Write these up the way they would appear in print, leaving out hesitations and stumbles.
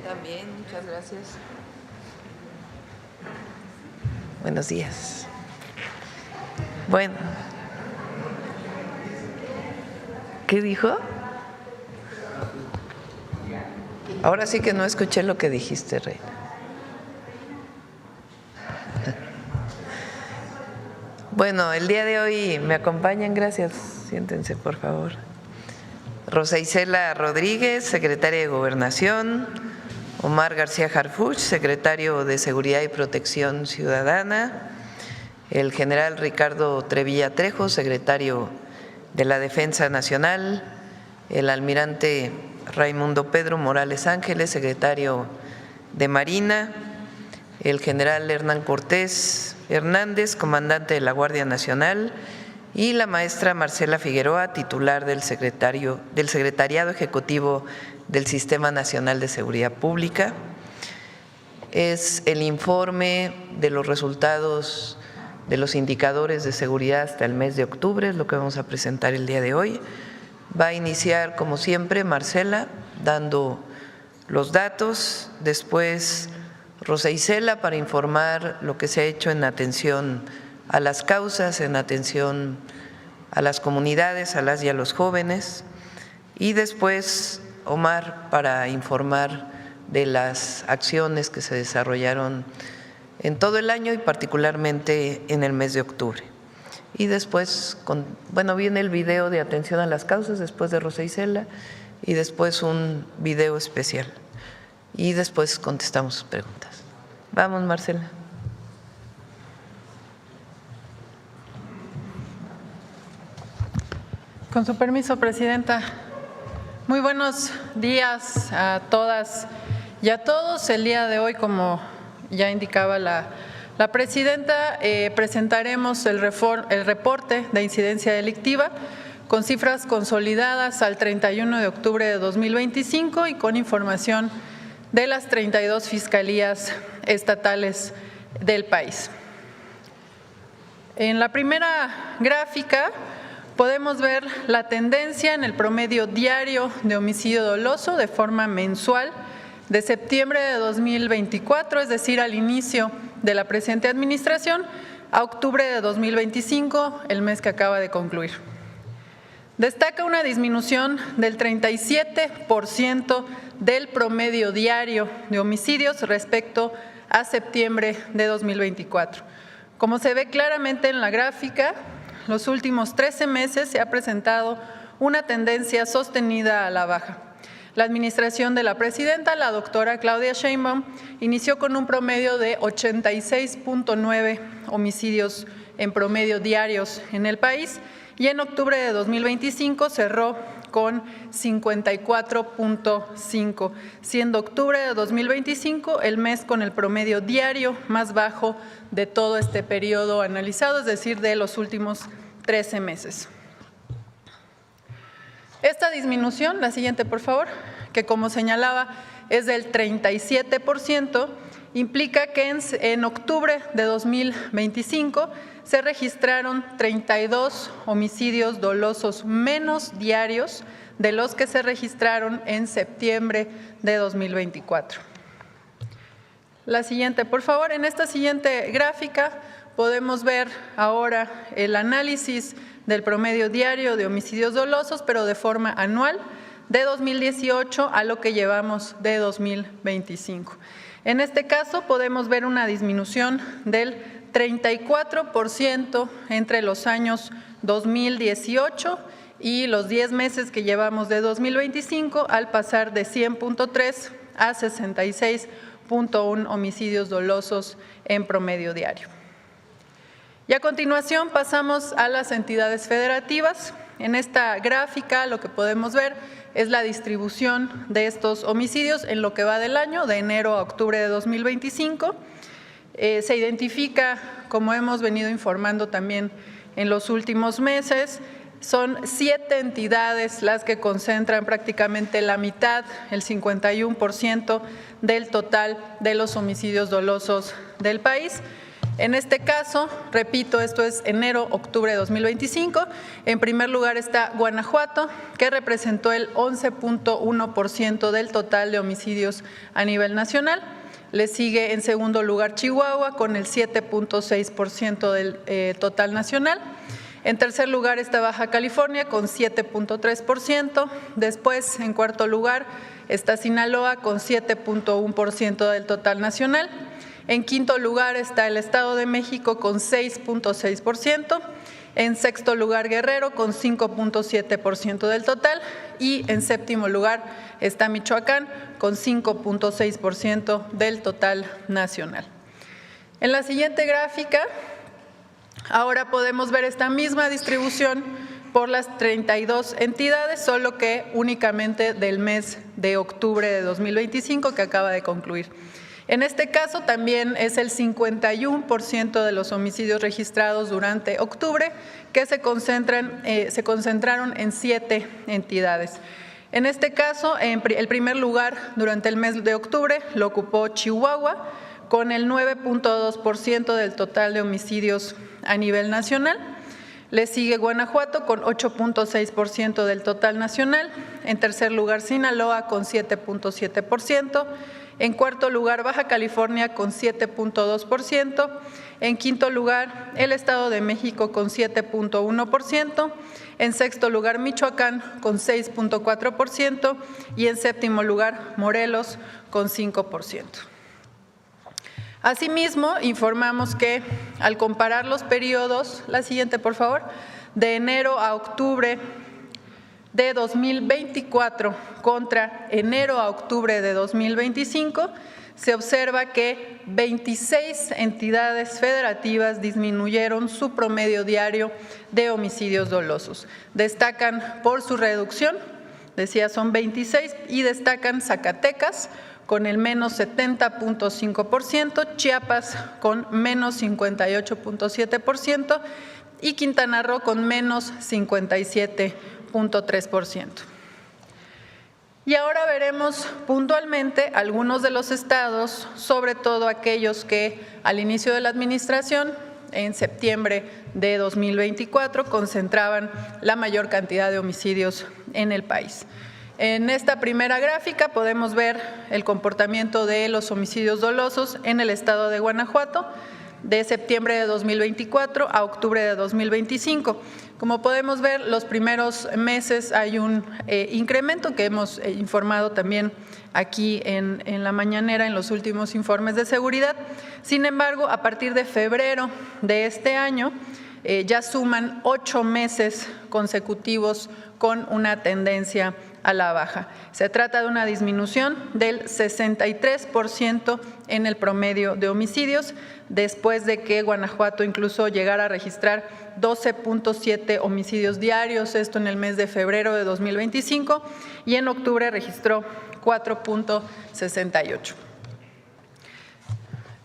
También, muchas gracias. Buenos días. Bueno, ¿qué dijo? Ahora sí que no escuché lo que dijiste, Reina. Bueno, el día de hoy me acompañan, gracias, siéntense por favor. Rosa Isela Rodríguez, secretaria de Gobernación, Omar García Harfuch, secretario de Seguridad y Protección Ciudadana, el general Ricardo Trevilla Trejo, secretario de la Defensa Nacional, el almirante Raimundo Pedro Morales Ángeles, secretario de Marina, el general Hernán Cortés Hernández, comandante de la Guardia Nacional, y la maestra Marcela Figueroa, titular del Secretariado Ejecutivo del Sistema Nacional de Seguridad Pública. Es el informe de los resultados de los indicadores de seguridad hasta el mes de octubre, es lo que vamos a presentar el día de hoy. Va a iniciar, como siempre, Marcela, dando los datos, después Rosa Isela para informar lo que se ha hecho en atención a las causas, en atención a las comunidades, a las y a los jóvenes, y después Omar para informar de las acciones que se desarrollaron en todo el año y particularmente en el mes de octubre. Y después, viene el video de atención a las causas después de Rosa Isela y después un video especial. Y después contestamos sus preguntas. Vamos, Marcela. Con su permiso, Presidenta. Muy buenos días a todas y a todos. El día de hoy, como ya indicaba la Presidenta, presentaremos el reporte de incidencia delictiva con cifras consolidadas al 31 de octubre de 2025 y con información de las 32 fiscalías estatales del país. En la primera gráfica podemos ver la tendencia en el promedio diario de homicidio doloso de forma mensual de septiembre de 2024, es decir, al inicio de la presente administración, a octubre de 2025, el mes que acaba de concluir. Destaca una disminución del 37% del promedio diario de homicidios respecto a septiembre de 2024. Como se ve claramente en la gráfica, los últimos 13 meses se ha presentado una tendencia sostenida a la baja. La administración de la presidenta, la doctora Claudia Sheinbaum, inició con un promedio de 86.9 homicidios en promedio diarios en el país y en octubre de 2025 cerró con 54.5, siendo octubre de 2025 el mes con el promedio diario más bajo de todo este periodo analizado, es decir, de los últimos 13 meses. Esta disminución, la siguiente por favor, que como señalaba es del 37%, implica que en octubre de 2025 se registraron 32 homicidios dolosos menos diarios de los que se registraron en septiembre de 2024. La siguiente, por favor. En esta siguiente gráfica podemos ver ahora el análisis del promedio diario de homicidios dolosos, pero de forma anual, de 2018 a lo que llevamos de 2025. En este caso podemos ver una disminución del 34% entre los años 2018 y los 10 meses que llevamos de 2025, al pasar de 100.3 a 66.1 homicidios dolosos en promedio diario. Y a continuación pasamos a las entidades federativas. En esta gráfica lo que podemos ver es la distribución de estos homicidios en lo que va del año, de enero a octubre de 2025. Se identifica, como hemos venido informando también en los últimos meses, son 7 entidades las que concentran prácticamente la mitad, el 51% del total de los homicidios dolosos del país. En este caso, repito, esto es enero-octubre de 2025, en primer lugar está Guanajuato, que representó el 11.1% del total de homicidios a nivel nacional. Le sigue en segundo lugar Chihuahua con el 7.6% del total nacional. En tercer lugar está Baja California con 7.3%. Después, en cuarto lugar, está Sinaloa con 7.1% del total nacional. En quinto lugar está el Estado de México con 6.6%. En sexto lugar Guerrero con 5.7% del total. Y en séptimo lugar está Michoacán con 5.6% del total nacional. En la siguiente gráfica, ahora podemos ver esta misma distribución por las 32 entidades, solo que únicamente del mes de octubre de 2025 que acaba de concluir. En este caso también es el 51% de los homicidios registrados durante octubre que se concentraron en 7 entidades. En este caso, el primer lugar durante el mes de octubre lo ocupó Chihuahua con el 9.2% del total de homicidios a nivel nacional. Le sigue Guanajuato con 8.6% del total nacional. En tercer lugar Sinaloa con 7.7%. En cuarto lugar, Baja California con 7.2%. En quinto lugar, el Estado de México con 7.1%. En sexto lugar, Michoacán con 6.4%. Y en séptimo lugar, Morelos con 5%. Asimismo, informamos que al comparar los periodos, la siguiente por favor, de enero a octubre de 2024 contra enero a octubre de 2025, se observa que 26 entidades federativas disminuyeron su promedio diario de homicidios dolosos. Destacan por su reducción, decía son 26, y destacan Zacatecas con el menos 70.5%, Chiapas con menos 58.7% y Quintana Roo con menos 57.3%. Y ahora veremos puntualmente algunos de los estados, sobre todo aquellos que al inicio de la administración, en septiembre de 2024, concentraban la mayor cantidad de homicidios en el país. En esta primera gráfica podemos ver el comportamiento de los homicidios dolosos en el estado de Guanajuato de septiembre de 2024 a octubre de 2025. Como podemos ver, los primeros meses hay un incremento que hemos informado también aquí en la mañanera en los últimos informes de seguridad. Sin embargo, a partir de febrero de este año ya suman 8 meses consecutivos con una tendencia a la baja. Se trata de una disminución del 63% en el promedio de homicidios, después de que Guanajuato incluso llegara a registrar 12.7 homicidios diarios, esto en el mes de febrero de 2025, y en octubre registró 4.68.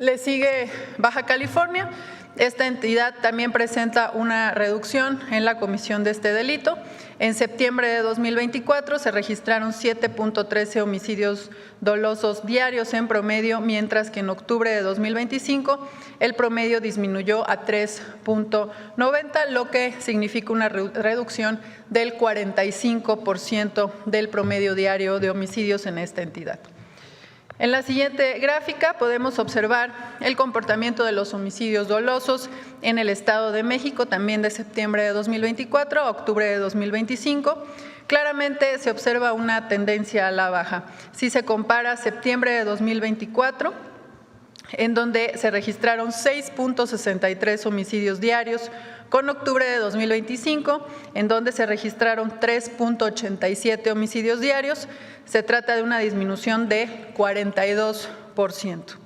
Le sigue Baja California. Esta entidad también presenta una reducción en la comisión de este delito. En septiembre de 2024 se registraron 7.13 homicidios dolosos diarios en promedio, mientras que en octubre de 2025 el promedio disminuyó a 3.90, lo que significa una reducción del 45% del promedio diario de homicidios en esta entidad. En la siguiente gráfica podemos observar el comportamiento de los homicidios dolosos en el Estado de México, también de septiembre de 2024 a octubre de 2025. Claramente se observa una tendencia a la baja. Si se compara septiembre de 2024, en donde se registraron 6.63 homicidios diarios, con octubre de 2025, en donde se registraron 3.87 homicidios diarios, se trata de una disminución de 42%.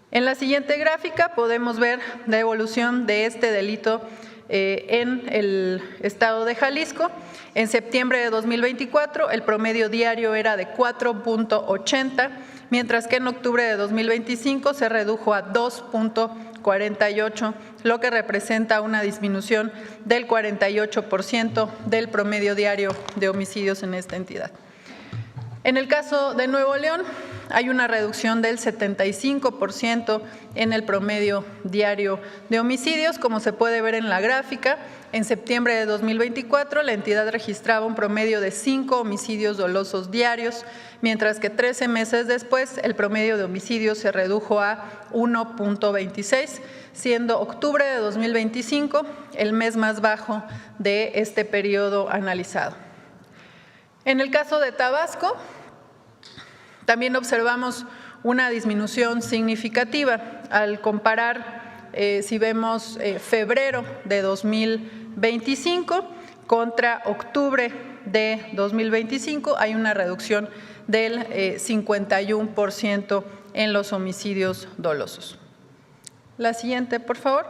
En la siguiente gráfica podemos ver la evolución de este delito en el estado de Jalisco. En septiembre de 2024 el promedio diario era de 4.80, mientras que en octubre de 2025 se redujo a 2.48, lo que representa una disminución del 48% del promedio diario de homicidios en esta entidad. En el caso de Nuevo León, hay una reducción del 75% en el promedio diario de homicidios, como se puede ver en la gráfica. En septiembre de 2024, la entidad registraba un promedio de 5 homicidios dolosos diarios, mientras que 13 meses después el promedio de homicidios se redujo a 1.26, siendo octubre de 2025 el mes más bajo de este periodo analizado. En el caso de Tabasco, también observamos una disminución significativa al comparar. Si vemos febrero de 2025 contra octubre de 2025, hay una reducción del 51% en los homicidios dolosos. La siguiente, por favor.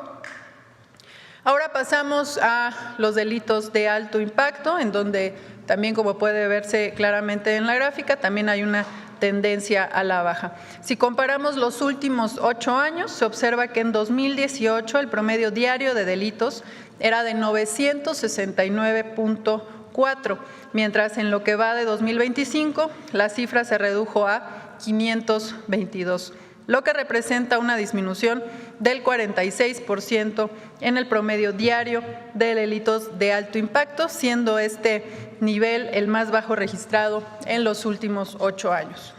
Ahora pasamos a los delitos de alto impacto, en donde también, como puede verse claramente en la gráfica, también hay una tendencia a la baja. Si comparamos los últimos 8 años, se observa que en 2018 el promedio diario de delitos era de 969.4, mientras en lo que va de 2025 la cifra se redujo a 522, lo que representa una disminución del 46% en el promedio diario de delitos de alto impacto, siendo este nivel el más bajo registrado en los últimos 8 años.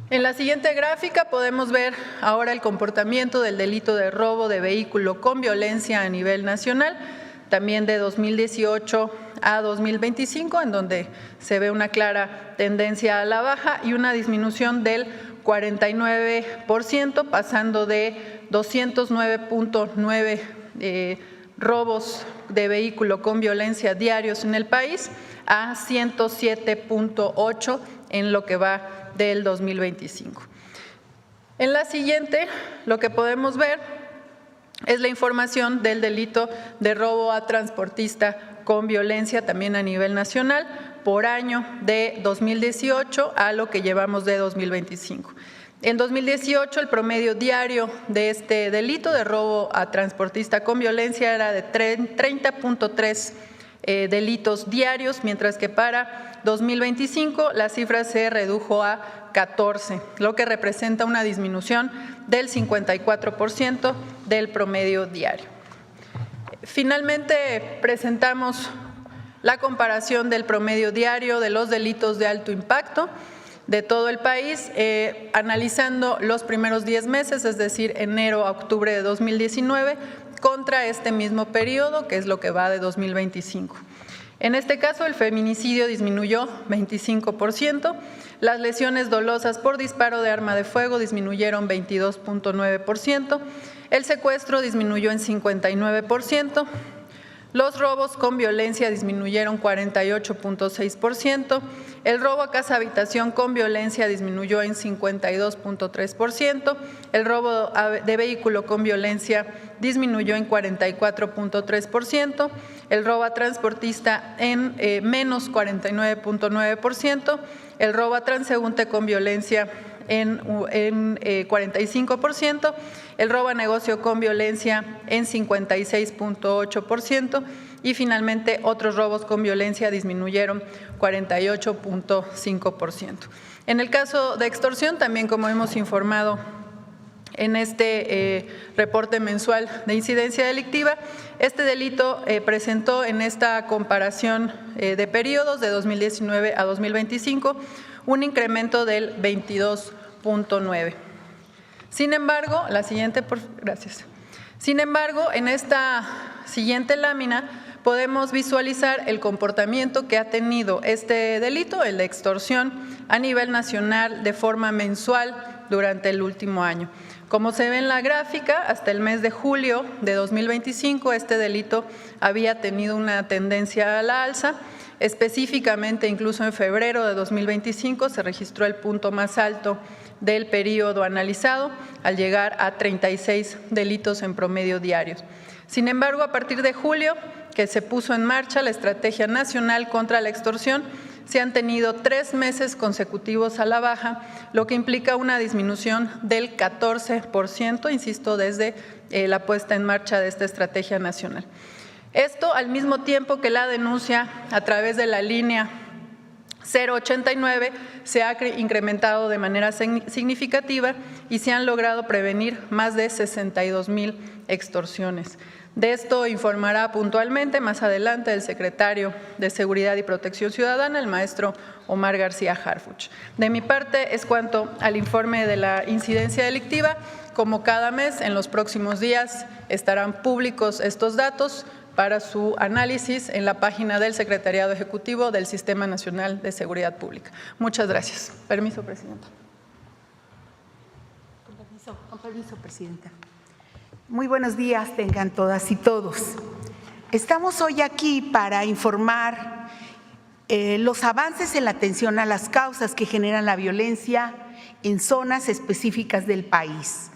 En la siguiente gráfica podemos ver ahora el comportamiento del delito de robo de vehículo con violencia a nivel nacional, también de 2018 a 2025, en donde se ve una clara tendencia a la baja y una disminución del 49%, pasando de 209.9 robos de vehículo con violencia diarios en el país a 107.8 en lo que va del 2025. En la siguiente, lo que podemos ver es la información del delito de robo a transportista con violencia también a nivel nacional por año de 2018 a lo que llevamos de 2025. En 2018 el promedio diario de este delito de robo a transportista con violencia era de 30.3 delitos diarios, mientras que para 2025 la cifra se redujo a 14, lo que representa una disminución del 54% del promedio diario. Finalmente presentamos la comparación del promedio diario de los delitos de alto impacto de todo el país, analizando los primeros 10 meses, es decir, enero a octubre de 2019, contra este mismo periodo, que es lo que va de 2025. En este caso, el feminicidio disminuyó 25%, las lesiones dolosas por disparo de arma de fuego disminuyeron 22.9%, el secuestro disminuyó en 59%, los robos con violencia disminuyeron 48.6%, el robo a casa-habitación con violencia disminuyó en 52.3%, el robo de vehículo con violencia disminuyó en 44.3%, el robo a transportista en menos 49.9%, el robo a transeúnte con violencia en 45%, el robo a negocio con violencia en 56.8% y finalmente otros robos con violencia disminuyeron 48.5%. En el caso de extorsión, también como hemos informado en este reporte mensual de incidencia delictiva, este delito presentó en esta comparación de periodos de 2019 a 2025 un incremento del 22.9. Sin embargo, gracias. Sin embargo, en esta siguiente lámina podemos visualizar el comportamiento que ha tenido este delito, el de extorsión, a nivel nacional de forma mensual durante el último año. Como se ve en la gráfica, hasta el mes de julio de 2025, este delito había tenido una tendencia a la alza. Específicamente, incluso en febrero de 2025 se registró el punto más alto del periodo analizado, al llegar a 36 delitos en promedio diarios. Sin embargo, a partir de julio, que se puso en marcha la Estrategia Nacional contra la Extorsión, se han tenido 3 meses consecutivos a la baja, lo que implica una disminución del 14%, insisto, desde la puesta en marcha de esta Estrategia Nacional. Esto al mismo tiempo que la denuncia a través de la línea 089 se ha incrementado de manera significativa y se han logrado prevenir más de 62,000 extorsiones. De esto informará puntualmente más adelante el secretario de Seguridad y Protección Ciudadana, el maestro Omar García Harfuch. De mi parte es cuanto al informe de la incidencia delictiva. Como cada mes, en los próximos días estarán públicos estos datos para su análisis en la página del Secretariado Ejecutivo del Sistema Nacional de Seguridad Pública. Muchas gracias. Permiso, Presidenta. Con permiso, Presidenta. Muy buenos días tengan todas y todos. Estamos hoy aquí para informar los avances en la atención a las causas que generan la violencia en zonas específicas del país,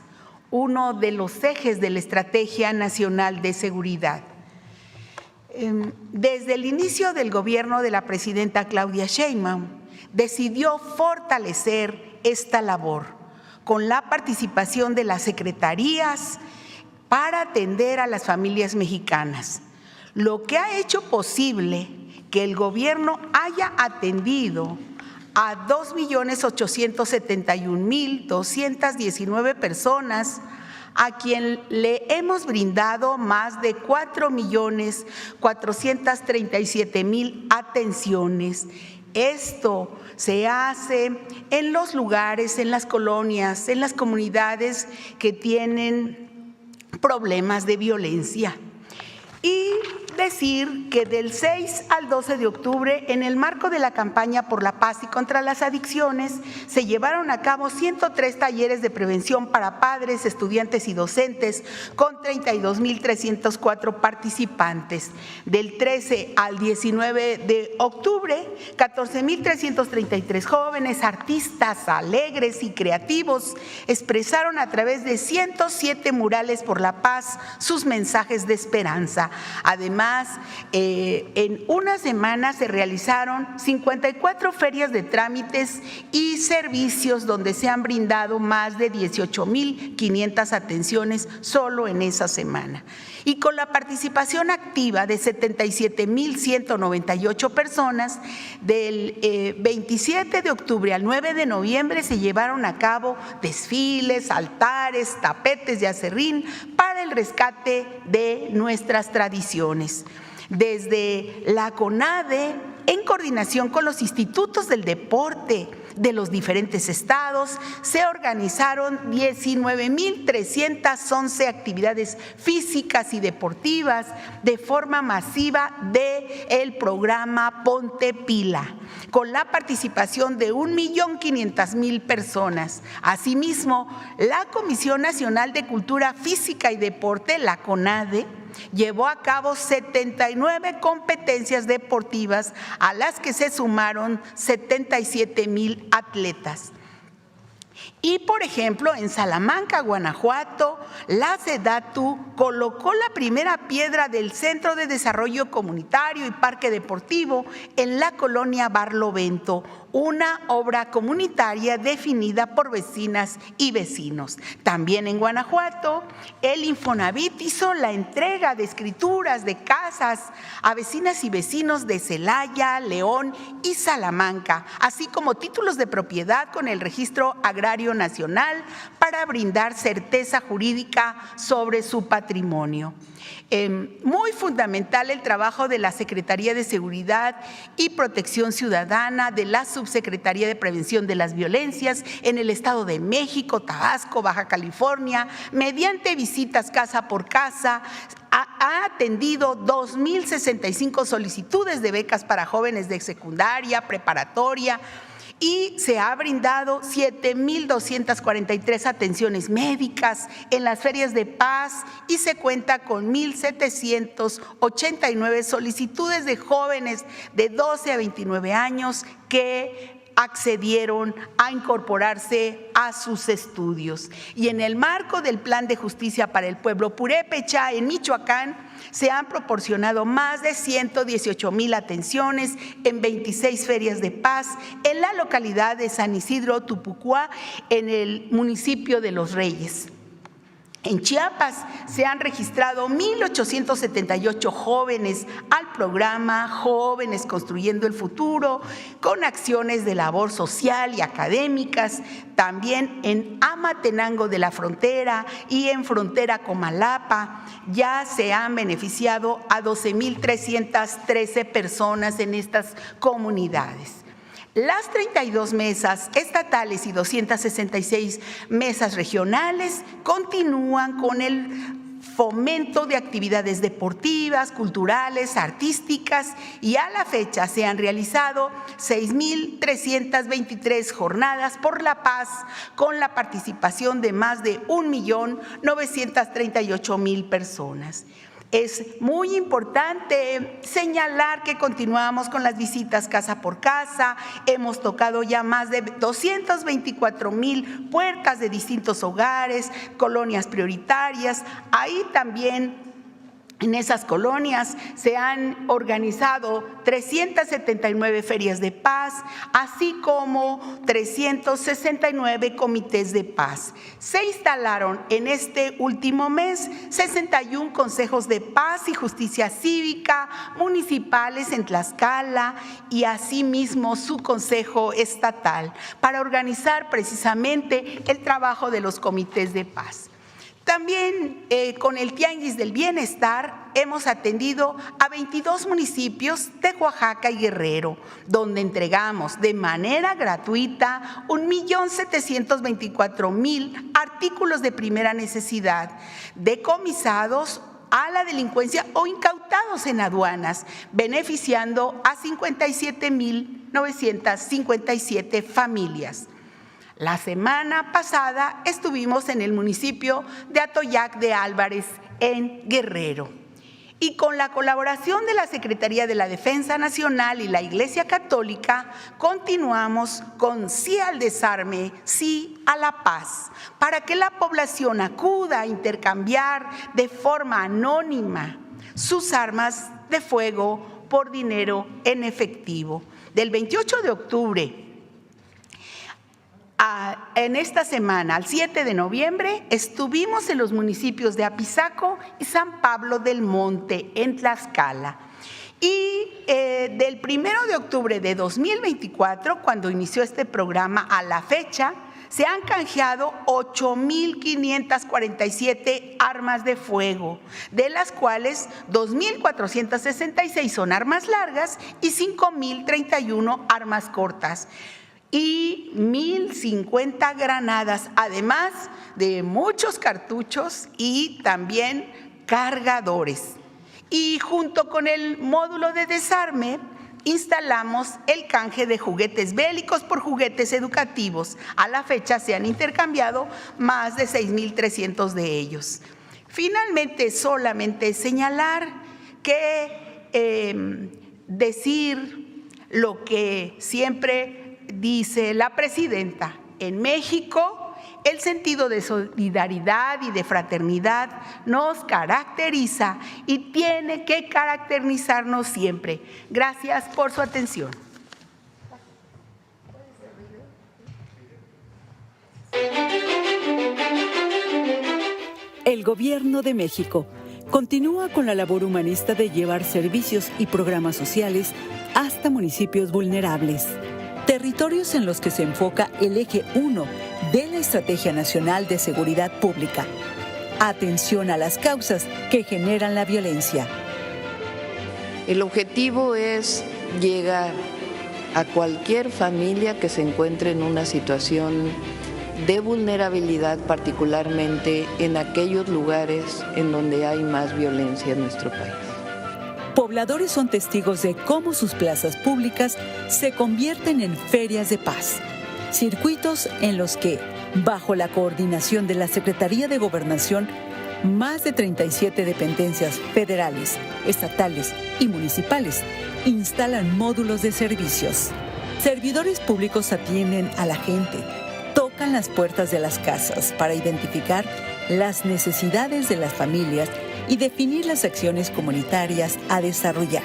uno de los ejes de la Estrategia Nacional de Seguridad. Desde el inicio del gobierno de la presidenta Claudia Sheinbaum, decidió fortalecer esta labor con la participación de las secretarías para atender a las familias mexicanas, lo que ha hecho posible que el gobierno haya atendido a 2,871,219 personas a quien le hemos brindado más de 4,437,000 atenciones. Esto se hace en los lugares, en las colonias, en las comunidades que tienen problemas de violencia. Y decir que del 6 al 12 de octubre, en el marco de la campaña por la paz y contra las adicciones, se llevaron a cabo 103 talleres de prevención para padres, estudiantes y docentes con 32,304 participantes. Del 13 al 19 de octubre, 14,333 jóvenes, artistas alegres y creativos expresaron a través de 107 murales por la paz sus mensajes de esperanza. Además, en una semana se realizaron 54 ferias de trámites y servicios donde se han brindado más de 18,500 atenciones solo en esa semana. Y con la participación activa de 77,198 personas, del 27 de octubre al 9 de noviembre se llevaron a cabo desfiles, altares, tapetes de acerrín para el rescate de nuestras tradiciones. Desde la CONADE, en coordinación con los institutos del deporte de los diferentes estados, se organizaron 19,311 actividades físicas y deportivas de forma masiva del programa Ponte Pila, con la participación de 1,500,000 personas. Asimismo, la Comisión Nacional de Cultura Física y Deporte, la CONADE, llevó a cabo 79 competencias deportivas a las que se sumaron 77,000 atletas. Y, por ejemplo, en Salamanca, Guanajuato, la SEDATU colocó la primera piedra del Centro de Desarrollo Comunitario y Parque Deportivo en la colonia Barlovento, una obra comunitaria definida por vecinas y vecinos. También en Guanajuato, el Infonavit hizo la entrega de escrituras de casas a vecinas y vecinos de Celaya, León y Salamanca, así como títulos de propiedad con el Registro Agrario Nacional para brindar certeza jurídica sobre su patrimonio. Muy fundamental el trabajo de la Secretaría de Seguridad y Protección Ciudadana, de la Subsecretaría de Prevención de las Violencias en el Estado de México, Tabasco, Baja California, mediante visitas casa por casa. Ha atendido 2,065 solicitudes de becas para jóvenes de secundaria, preparatoria, y se ha brindado 7,243 atenciones médicas en las ferias de paz y se cuenta con 1,789 solicitudes de jóvenes de 12 a 29 años que accedieron a incorporarse a sus estudios. Y en el marco del Plan de Justicia para el Pueblo Purépecha, en Michoacán, se han proporcionado más de 118,000 atenciones en 26 ferias de paz en la localidad de San Isidro Tupucuá, en el municipio de Los Reyes. En Chiapas se han registrado 1,878 jóvenes al programa Jóvenes Construyendo el Futuro, con acciones de labor social y académicas. También en Amatenango de la Frontera y en Frontera Comalapa ya se han beneficiado a 12,313 personas en estas comunidades. Las 32 mesas estatales y 266 mesas regionales continúan con el fomento de actividades deportivas, culturales, artísticas, y a la fecha se han realizado 6,323 jornadas por la paz, con la participación de más de 1,938,000 personas. Es muy importante señalar que continuamos con las visitas casa por casa. Hemos tocado ya más de 224,000 puertas de distintos hogares, colonias prioritarias. Ahí también, en esas colonias, se han organizado 379 ferias de paz, así como 369 comités de paz. Se instalaron en este último mes 61 consejos de paz y justicia cívica municipales en Tlaxcala, y asimismo su consejo estatal, para organizar precisamente el trabajo de los comités de paz. También con el Tianguis del Bienestar hemos atendido a 22 municipios de Oaxaca y Guerrero, donde entregamos de manera gratuita 1,724,000 artículos de primera necesidad, decomisados a la delincuencia o incautados en aduanas, beneficiando a 57,957 familias. La semana pasada estuvimos en el municipio de Atoyac de Álvarez, en Guerrero. Y con la colaboración de la Secretaría de la Defensa Nacional y la Iglesia Católica, continuamos con Sí al Desarme, Sí a la Paz, para que la población acuda a intercambiar de forma anónima sus armas de fuego por dinero en efectivo. Del 28 de octubre en esta semana, al 7 de noviembre, estuvimos en los municipios de Apizaco y San Pablo del Monte, en Tlaxcala. Y del 1 de octubre de 2024, cuando inició este programa, a la fecha, se han canjeado 8,547 armas de fuego, de las cuales 2,466 son armas largas y 5,031 armas cortas, y 1,050 granadas, además de muchos cartuchos y también cargadores. Y junto con el módulo de desarme, instalamos el canje de juguetes bélicos por juguetes educativos. A la fecha se han intercambiado más de 6,300 de ellos. Finalmente, solamente señalar que decir lo que siempre dice la presidenta: en México el sentido de solidaridad y de fraternidad nos caracteriza y tiene que caracterizarnos siempre. Gracias por su atención. El Gobierno de México continúa con la labor humanista de llevar servicios y programas sociales hasta municipios vulnerables, territorios en los que se enfoca el eje 1 de la Estrategia Nacional de Seguridad Pública. Atención a las causas que generan la violencia. El objetivo es llegar a cualquier familia que se encuentre en una situación de vulnerabilidad, particularmente en aquellos lugares en donde hay más violencia en nuestro país. Pobladores son testigos de cómo sus plazas públicas se convierten en ferias de paz, circuitos en los que, bajo la coordinación de la Secretaría de Gobernación, más de 37 dependencias federales, estatales y municipales instalan módulos de servicios. Servidores públicos atienden a la gente, tocan las puertas de las casas para identificar las necesidades de las familias y definir las acciones comunitarias a desarrollar.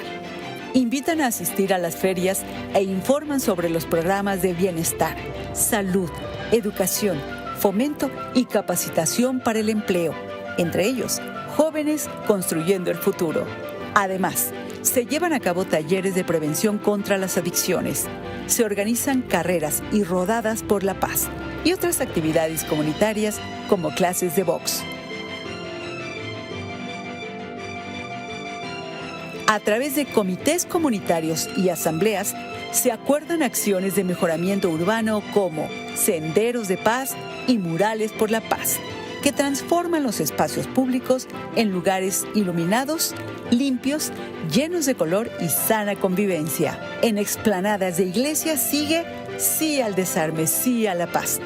Invitan a asistir a las ferias e informan sobre los programas de bienestar, salud, educación, fomento y capacitación para el empleo, entre ellos, Jóvenes Construyendo el Futuro. Además, se llevan a cabo talleres de prevención contra las adicciones, se organizan carreras y rodadas por la paz y otras actividades comunitarias como clases de box. A través de comités comunitarios y asambleas, se acuerdan acciones de mejoramiento urbano como senderos de paz y murales por la paz, que transforman los espacios públicos en lugares iluminados, limpios, llenos de color y sana convivencia. En explanadas de iglesias sigue Sí al Desarme, Sí a la Paz,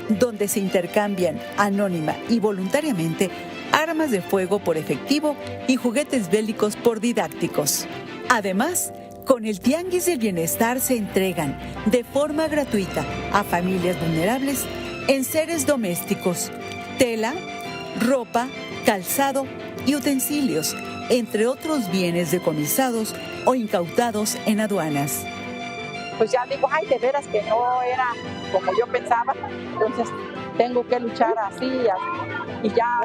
donde se intercambian anónima y voluntariamente armas de fuego por efectivo y juguetes bélicos por didácticos. Además, con el Tianguis del Bienestar se entregan de forma gratuita a familias vulnerables enseres domésticos, tela, ropa, calzado y utensilios, entre otros bienes decomisados o incautados en aduanas. Pues ya digo, ay, de veras que no era como yo pensaba, entonces tengo que luchar así y ya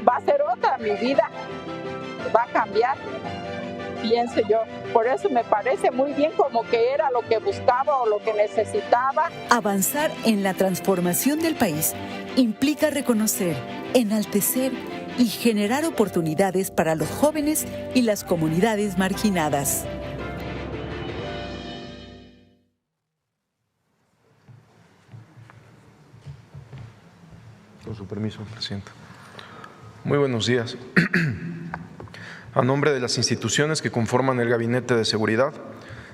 va a ser otra mi vida, va a cambiar, pienso yo. Por eso me parece muy bien como que era lo que buscaba o lo que necesitaba. Avanzar en la transformación del país implica reconocer, enaltecer y generar oportunidades para los jóvenes y las comunidades marginadas. Con su permiso, Presidenta. Muy buenos días. A nombre de las instituciones que conforman el Gabinete de Seguridad,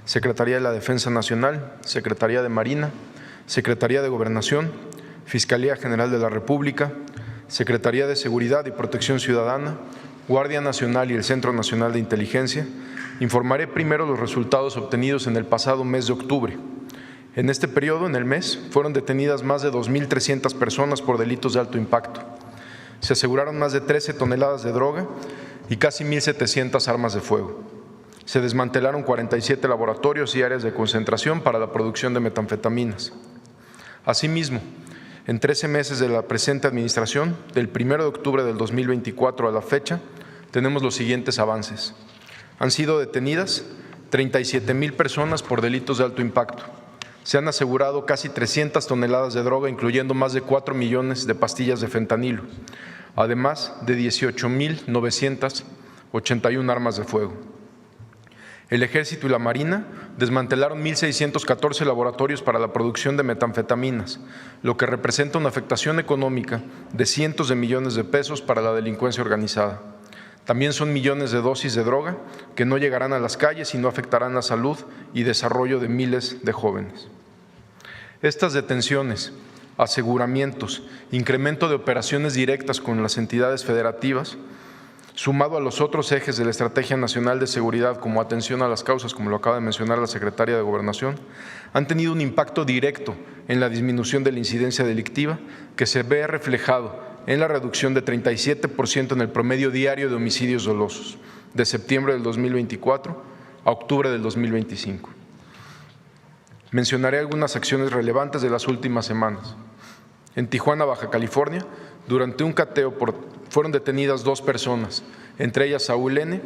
Secretaría de la Defensa Nacional, Secretaría de Marina, Secretaría de Gobernación, Fiscalía General de la República, Secretaría de Seguridad y Protección Ciudadana, Guardia Nacional y el Centro Nacional de Inteligencia, informaré primero los resultados obtenidos en el pasado mes de octubre. En este periodo, en el mes, fueron detenidas más de 2.300 personas por delitos de alto impacto. Se aseguraron más de 13 toneladas de droga y casi 1.700 armas de fuego. Se desmantelaron 47 laboratorios y áreas de concentración para la producción de metanfetaminas. Asimismo, en 13 meses de la presente administración, del 1 de octubre del 2024 a la fecha, tenemos los siguientes avances. Han sido detenidas 37,000 personas por delitos de alto impacto. Se han asegurado casi 300 toneladas de droga, incluyendo más de 4 millones de pastillas de fentanilo, además de 18,981 armas de fuego. El Ejército y la Marina desmantelaron 1.614 laboratorios para la producción de metanfetaminas, lo que representa una afectación económica de cientos de millones de pesos para la delincuencia organizada. También son millones de dosis de droga que no llegarán a las calles y no afectarán la salud y desarrollo de miles de jóvenes. Estas detenciones, aseguramientos, incremento de operaciones directas con las entidades federativas, sumado a los otros ejes de la Estrategia Nacional de Seguridad, como atención a las causas, como lo acaba de mencionar la Secretaria de Gobernación, han tenido un impacto directo en la disminución de la incidencia delictiva, que se ve reflejado en la reducción de 37% en el promedio diario de homicidios dolosos, de septiembre del 2024 a octubre del 2025. Mencionaré algunas acciones relevantes de las últimas semanas. En Tijuana, Baja California, durante un cateo fueron detenidas 2 personas, entre ellas Saúl N.,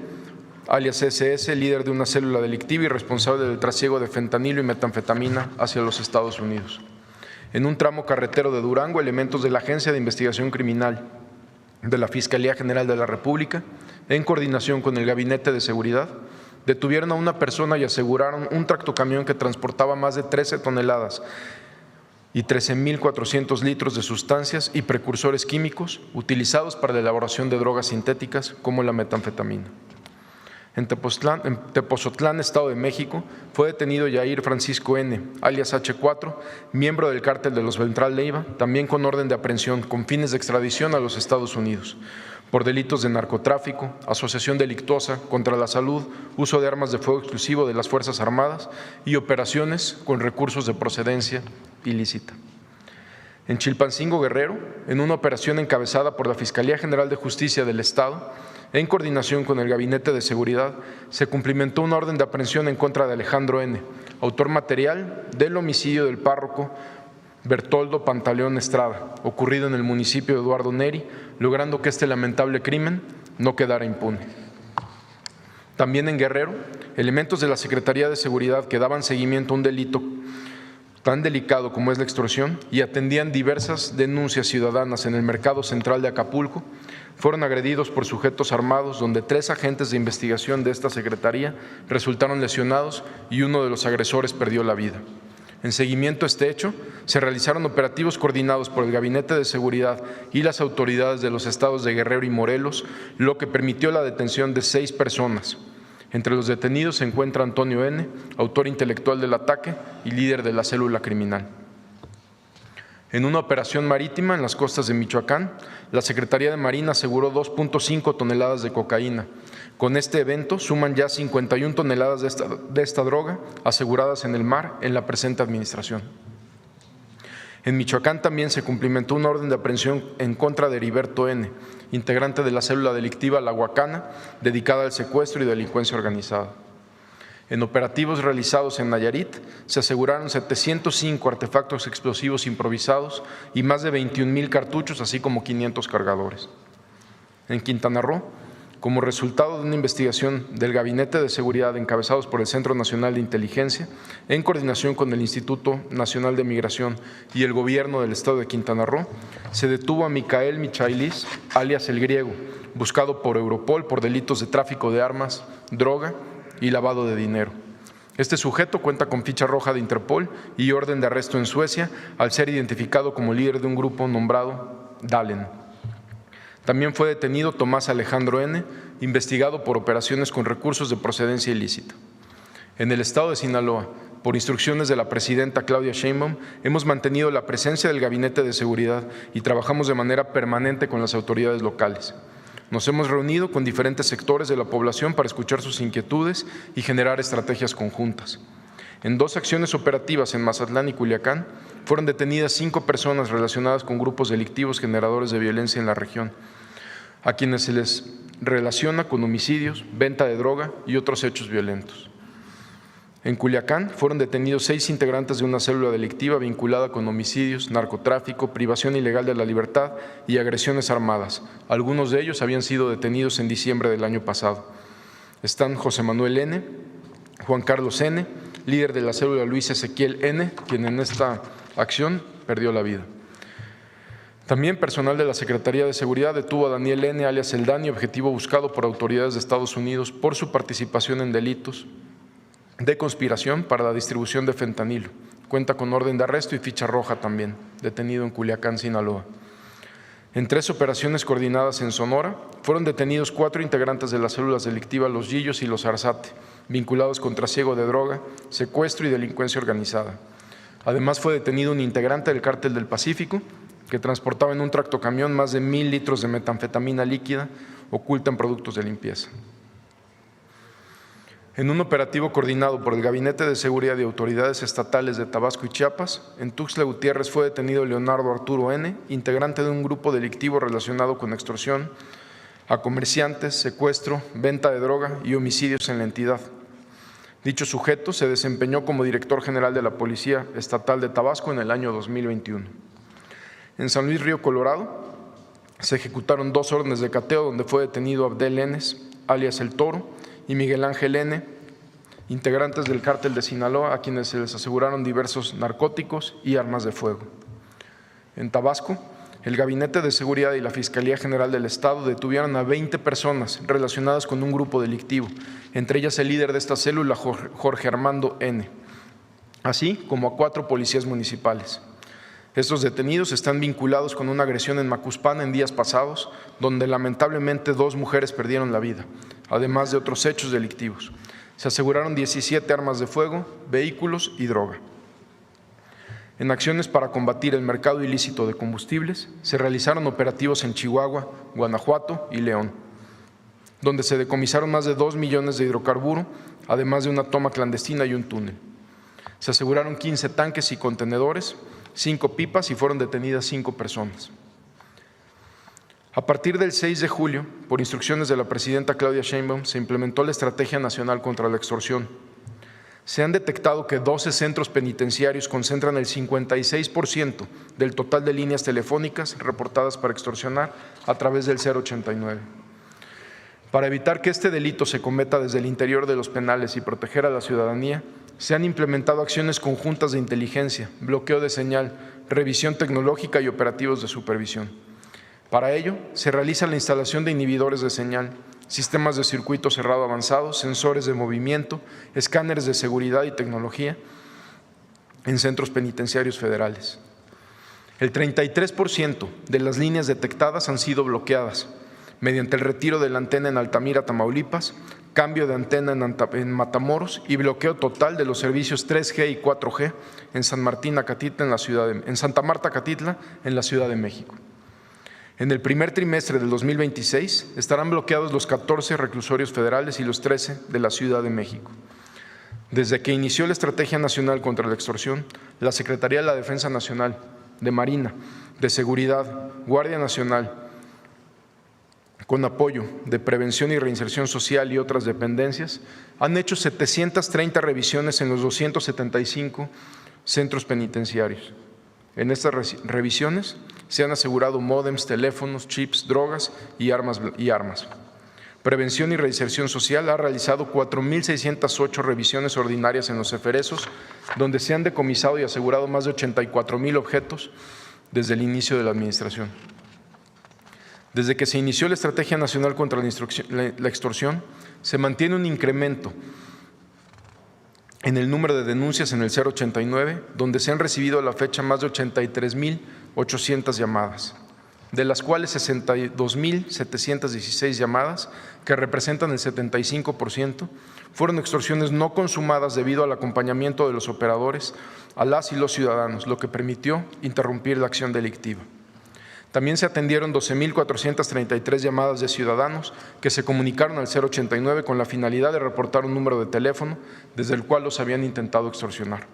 alias SS, líder de una célula delictiva y responsable del trasiego de fentanilo y metanfetamina hacia los Estados Unidos. En un tramo carretero de Durango, elementos de la Agencia de Investigación Criminal de la Fiscalía General de la República, en coordinación con el Gabinete de Seguridad, detuvieron a una persona y aseguraron un tractocamión que transportaba más de 13 toneladas y 13,400 litros de sustancias y precursores químicos utilizados para la elaboración de drogas sintéticas como la metanfetamina. En Tepozotlán, Estado de México, fue detenido Yair Francisco N., alias H4, miembro del cártel de los Beltrán Leiva, también con orden de aprehensión con fines de extradición a los Estados Unidos, por delitos de narcotráfico, asociación delictuosa contra la salud, uso de armas de fuego exclusivo de las Fuerzas Armadas y operaciones con recursos de procedencia ilícita. En Chilpancingo, Guerrero, en una operación encabezada por la Fiscalía General de Justicia del Estado, en coordinación con el Gabinete de Seguridad, se cumplimentó una orden de aprehensión en contra de Alejandro N., autor material del homicidio del párroco Bertoldo Pantaleón Estrada, ocurrido en el municipio de Eduardo Neri, logrando que este lamentable crimen no quedara impune. También en Guerrero, elementos de la Secretaría de Seguridad que daban seguimiento a un delito tan delicado como es la extorsión y atendían diversas denuncias ciudadanas en el mercado central de Acapulco, fueron agredidos por sujetos armados, donde 3 agentes de investigación de esta secretaría resultaron lesionados y uno de los agresores perdió la vida. En seguimiento a este hecho, se realizaron operativos coordinados por el Gabinete de Seguridad y las autoridades de los estados de Guerrero y Morelos, lo que permitió la detención de 6 personas. Entre los detenidos se encuentra Antonio N., autor intelectual del ataque y líder de la célula criminal. En una operación marítima en las costas de Michoacán, la Secretaría de Marina aseguró 2.5 toneladas de cocaína. Con este evento suman ya 51 toneladas de esta droga aseguradas en el mar en la presente administración. En Michoacán también se cumplimentó una orden de aprehensión en contra de Heriberto N., integrante de la célula delictiva La Huacana, dedicada al secuestro y delincuencia organizada. En operativos realizados en Nayarit, se aseguraron 705 artefactos explosivos improvisados y más de 21,000 cartuchos, así como 500 cargadores. En Quintana Roo, como resultado de una investigación del Gabinete de Seguridad encabezados por el Centro Nacional de Inteligencia, en coordinación con el Instituto Nacional de Migración y el Gobierno del Estado de Quintana Roo, se detuvo a Micael Michailis, alias El Griego, buscado por Europol por delitos de tráfico de armas, droga y lavado de dinero. Este sujeto cuenta con ficha roja de Interpol y orden de arresto en Suecia al ser identificado como líder de un grupo nombrado Dalen. También fue detenido Tomás Alejandro N., investigado por operaciones con recursos de procedencia ilícita. En el estado de Sinaloa, por instrucciones de la presidenta Claudia Sheinbaum, hemos mantenido la presencia del Gabinete de Seguridad y trabajamos de manera permanente con las autoridades locales. Nos hemos reunido con diferentes sectores de la población para escuchar sus inquietudes y generar estrategias conjuntas. En 2 acciones operativas en Mazatlán y Culiacán, fueron detenidas 5 personas relacionadas con grupos delictivos generadores de violencia en la región, a quienes se les relaciona con homicidios, venta de droga y otros hechos violentos. En Culiacán fueron detenidos 6 integrantes de una célula delictiva vinculada con homicidios, narcotráfico, privación ilegal de la libertad y agresiones armadas. Algunos de ellos habían sido detenidos en diciembre del año pasado. Están José Manuel N., Juan Carlos N., líder de la célula Luis Ezequiel N., quien en esta acción perdió la vida. También personal de la Secretaría de Seguridad detuvo a Daniel N., alias El Dani, objetivo buscado por autoridades de Estados Unidos por su participación en delitos de conspiración para la distribución de fentanilo. Cuenta con orden de arresto y ficha roja también, detenido en Culiacán, Sinaloa. En 3 operaciones coordinadas en Sonora, fueron detenidos 4 integrantes de las células delictivas Los Yillos y Los Arzate, vinculados con trasiego de droga, secuestro y delincuencia organizada. Además, fue detenido un integrante del Cártel del Pacífico que transportaba en un tractocamión más de 1,000 litros de metanfetamina líquida oculta en productos de limpieza. En un operativo coordinado por el Gabinete de Seguridad y autoridades estatales de Tabasco y Chiapas, en Tuxtla Gutiérrez fue detenido Leonardo Arturo N., integrante de un grupo delictivo relacionado con extorsión a comerciantes, secuestro, venta de droga y homicidios en la entidad. Dicho sujeto se desempeñó como director general de la Policía Estatal de Tabasco en el año 2021. En San Luis Río Colorado se ejecutaron 2 órdenes de cateo donde fue detenido Abdel N., alias El Toro, y Miguel Ángel N., integrantes del Cártel de Sinaloa, a quienes se les aseguraron diversos narcóticos y armas de fuego. En Tabasco, el Gabinete de Seguridad y la Fiscalía General del Estado detuvieron a 20 personas relacionadas con un grupo delictivo, entre ellas el líder de esta célula, Jorge Armando N., así como a 4 policías municipales. Estos detenidos están vinculados con una agresión en Macuspana en días pasados, donde lamentablemente 2 mujeres perdieron la vida, además de otros hechos delictivos. Se aseguraron 17 armas de fuego, vehículos y droga. En acciones para combatir el mercado ilícito de combustibles, se realizaron operativos en Chihuahua, Guanajuato y León, donde se decomisaron más de 2 millones de hidrocarburo, además de una toma clandestina y un túnel. Se aseguraron 15 tanques y contenedores, 5 pipas y fueron detenidas 5 personas. A partir del 6 de julio, por instrucciones de la presidenta Claudia Sheinbaum, se implementó la Estrategia Nacional contra la Extorsión. Se han detectado que 12 centros penitenciarios concentran el 56% del total de líneas telefónicas reportadas para extorsionar a través del 089. Para evitar que este delito se cometa desde el interior de los penales y proteger a la ciudadanía, se han implementado acciones conjuntas de inteligencia, bloqueo de señal, revisión tecnológica y operativos de supervisión. Para ello, se realiza la instalación de inhibidores de señal, sistemas de circuito cerrado avanzados, sensores de movimiento, escáneres de seguridad y tecnología en centros penitenciarios federales. El 33% de las líneas detectadas han sido bloqueadas mediante el retiro de la antena en Altamira, Tamaulipas, cambio de antena en Matamoros y bloqueo total de los servicios 3G y 4G en Santa Marta, Catitla, en la Ciudad de México. En el primer trimestre del 2026 estarán bloqueados los 14 reclusorios federales y los 13 de la Ciudad de México. Desde que inició la Estrategia Nacional contra la Extorsión, la Secretaría de la Defensa Nacional, de Marina, de Seguridad, Guardia Nacional, con apoyo de Prevención y Reinserción Social y otras dependencias, han hecho 730 revisiones en los 275 centros penitenciarios. En estas revisiones se han asegurado módems, teléfonos, chips, drogas y armas. Prevención y Reinserción Social ha realizado 4,608 revisiones ordinarias en los eferesos, donde se han decomisado y asegurado más de 84,000 objetos desde el inicio de la administración. Desde que se inició la Estrategia Nacional contra la Extorsión, se mantiene un incremento en el número de denuncias en el 089, donde se han recibido a la fecha más de 83,800 llamadas, de las cuales 62,716 llamadas, que representan el 75%, fueron extorsiones no consumadas debido al acompañamiento de los operadores a las y los ciudadanos, lo que permitió interrumpir la acción delictiva. También se atendieron 12,433 llamadas de ciudadanos que se comunicaron al 089 con la finalidad de reportar un número de teléfono desde el cual los habían intentado extorsionar.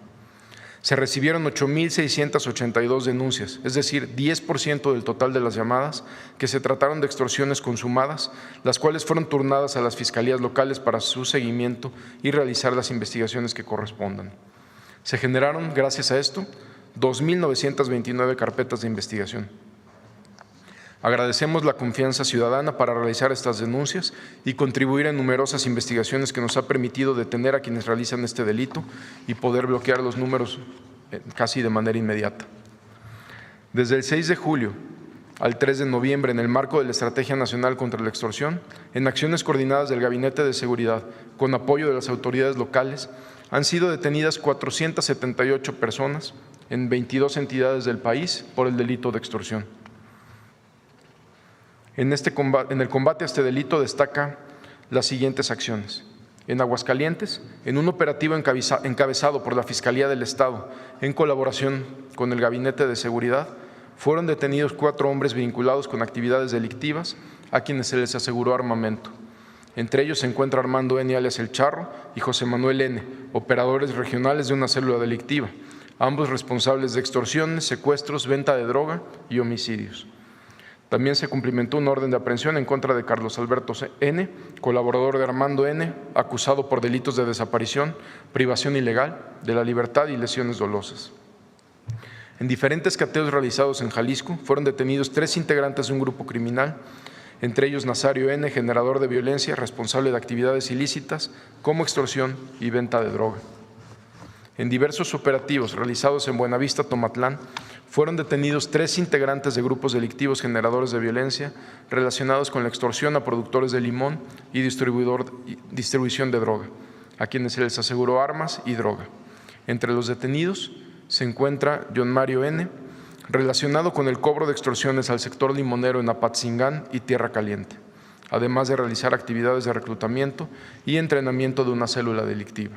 Se recibieron 8,682 denuncias, es decir, 10% del total de las llamadas que se trataron de extorsiones consumadas, las cuales fueron turnadas a las fiscalías locales para su seguimiento y realizar las investigaciones que correspondan. Se generaron, gracias a esto, 2,929 carpetas de investigación. Agradecemos la confianza ciudadana para realizar estas denuncias y contribuir en numerosas investigaciones que nos ha permitido detener a quienes realizan este delito y poder bloquear los números casi de manera inmediata. Desde el 6 de julio al 3 de noviembre, en el marco de la Estrategia Nacional contra la Extorsión, en acciones coordinadas del Gabinete de Seguridad con apoyo de las autoridades locales, han sido detenidas 478 personas en 22 entidades del país por el delito de extorsión. En el combate a este delito destaca las siguientes acciones. En Aguascalientes, en un operativo encabezado por la Fiscalía del Estado en colaboración con el Gabinete de Seguridad, fueron detenidos 4 hombres vinculados con actividades delictivas a quienes se les aseguró armamento. Entre ellos se encuentra Armando N. alias El Charro y José Manuel N., operadores regionales de una célula delictiva, ambos responsables de extorsiones, secuestros, venta de droga y homicidios. También se cumplimentó una orden de aprehensión en contra de Carlos Alberto N., colaborador de Armando N., acusado por delitos de desaparición, privación ilegal de la libertad y lesiones dolosas. En diferentes cateos realizados en Jalisco fueron detenidos 3 integrantes de un grupo criminal, entre ellos Nazario N., generador de violencia, responsable de actividades ilícitas como extorsión y venta de droga. En diversos operativos realizados en Buenavista, Tomatlán, fueron detenidos 3 integrantes de grupos delictivos generadores de violencia relacionados con la extorsión a productores de limón y distribución de droga, a quienes se les aseguró armas y droga. Entre los detenidos se encuentra John Mario N., relacionado con el cobro de extorsiones al sector limonero en Apatzingán y Tierra Caliente, además de realizar actividades de reclutamiento y entrenamiento de una célula delictiva.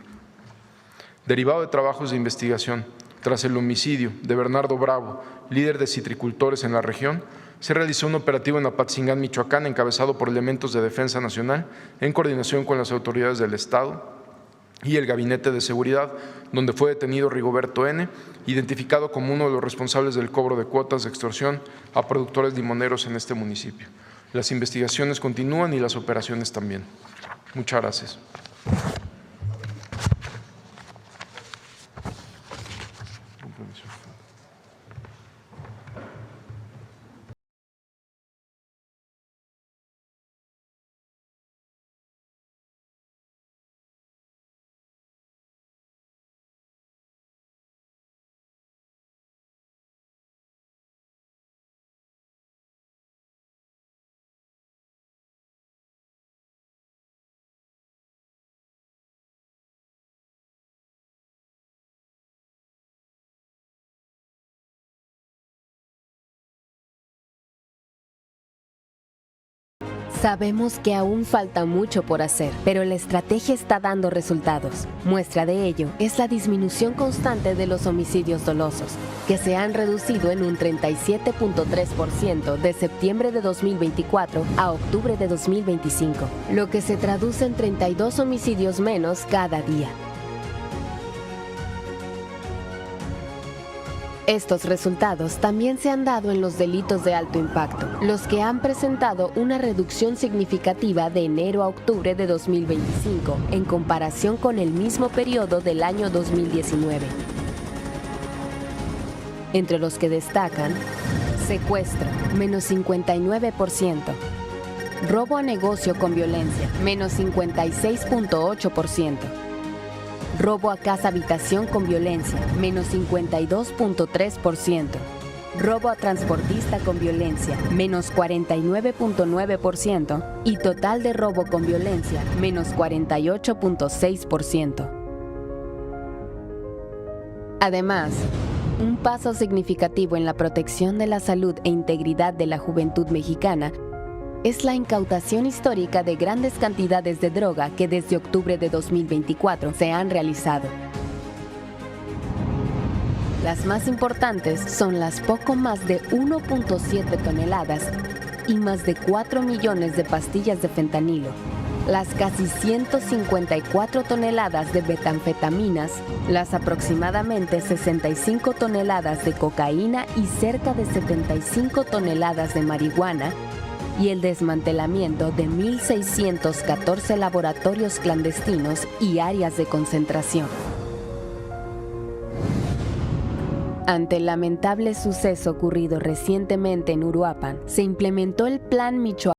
Derivado de trabajos de investigación, tras el homicidio de Bernardo Bravo, líder de citricultores en la región, se realizó un operativo en Apatzingán, Michoacán, encabezado por elementos de Defensa Nacional en coordinación con las autoridades del Estado y el Gabinete de Seguridad, donde fue detenido Rigoberto N., identificado como uno de los responsables del cobro de cuotas de extorsión a productores limoneros en este municipio. Las investigaciones continúan y las operaciones también. Muchas gracias. Sabemos que aún falta mucho por hacer, pero la estrategia está dando resultados. Muestra de ello es la disminución constante de los homicidios dolosos, que se han reducido en un 37.3% de septiembre de 2024 a octubre de 2025, lo que se traduce en 32 homicidios menos cada día. Estos resultados también se han dado en los delitos de alto impacto, los que han presentado una reducción significativa de enero a octubre de 2025 en comparación con el mismo periodo del año 2019. Entre los que destacan: secuestro, menos 59%, robo a negocio con violencia, menos 56.8%, robo a casa habitación con violencia, menos 52.3%. Robo a transportista con violencia, menos 49.9%. Y total de robo con violencia, menos 48.6%. Además, un paso significativo en la protección de la salud e integridad de la juventud mexicana es la incautación histórica de grandes cantidades de droga que desde octubre de 2024 se han realizado. Las más importantes son las poco más de 1.7 toneladas y más de 4 millones de pastillas de fentanilo, las casi 154 toneladas de metanfetaminas, las aproximadamente 65 toneladas de cocaína y cerca de 75 toneladas de marihuana, y el desmantelamiento de 1.614 laboratorios clandestinos y áreas de concentración. Ante el lamentable suceso ocurrido recientemente en Uruapan, se implementó el Plan Michoacán.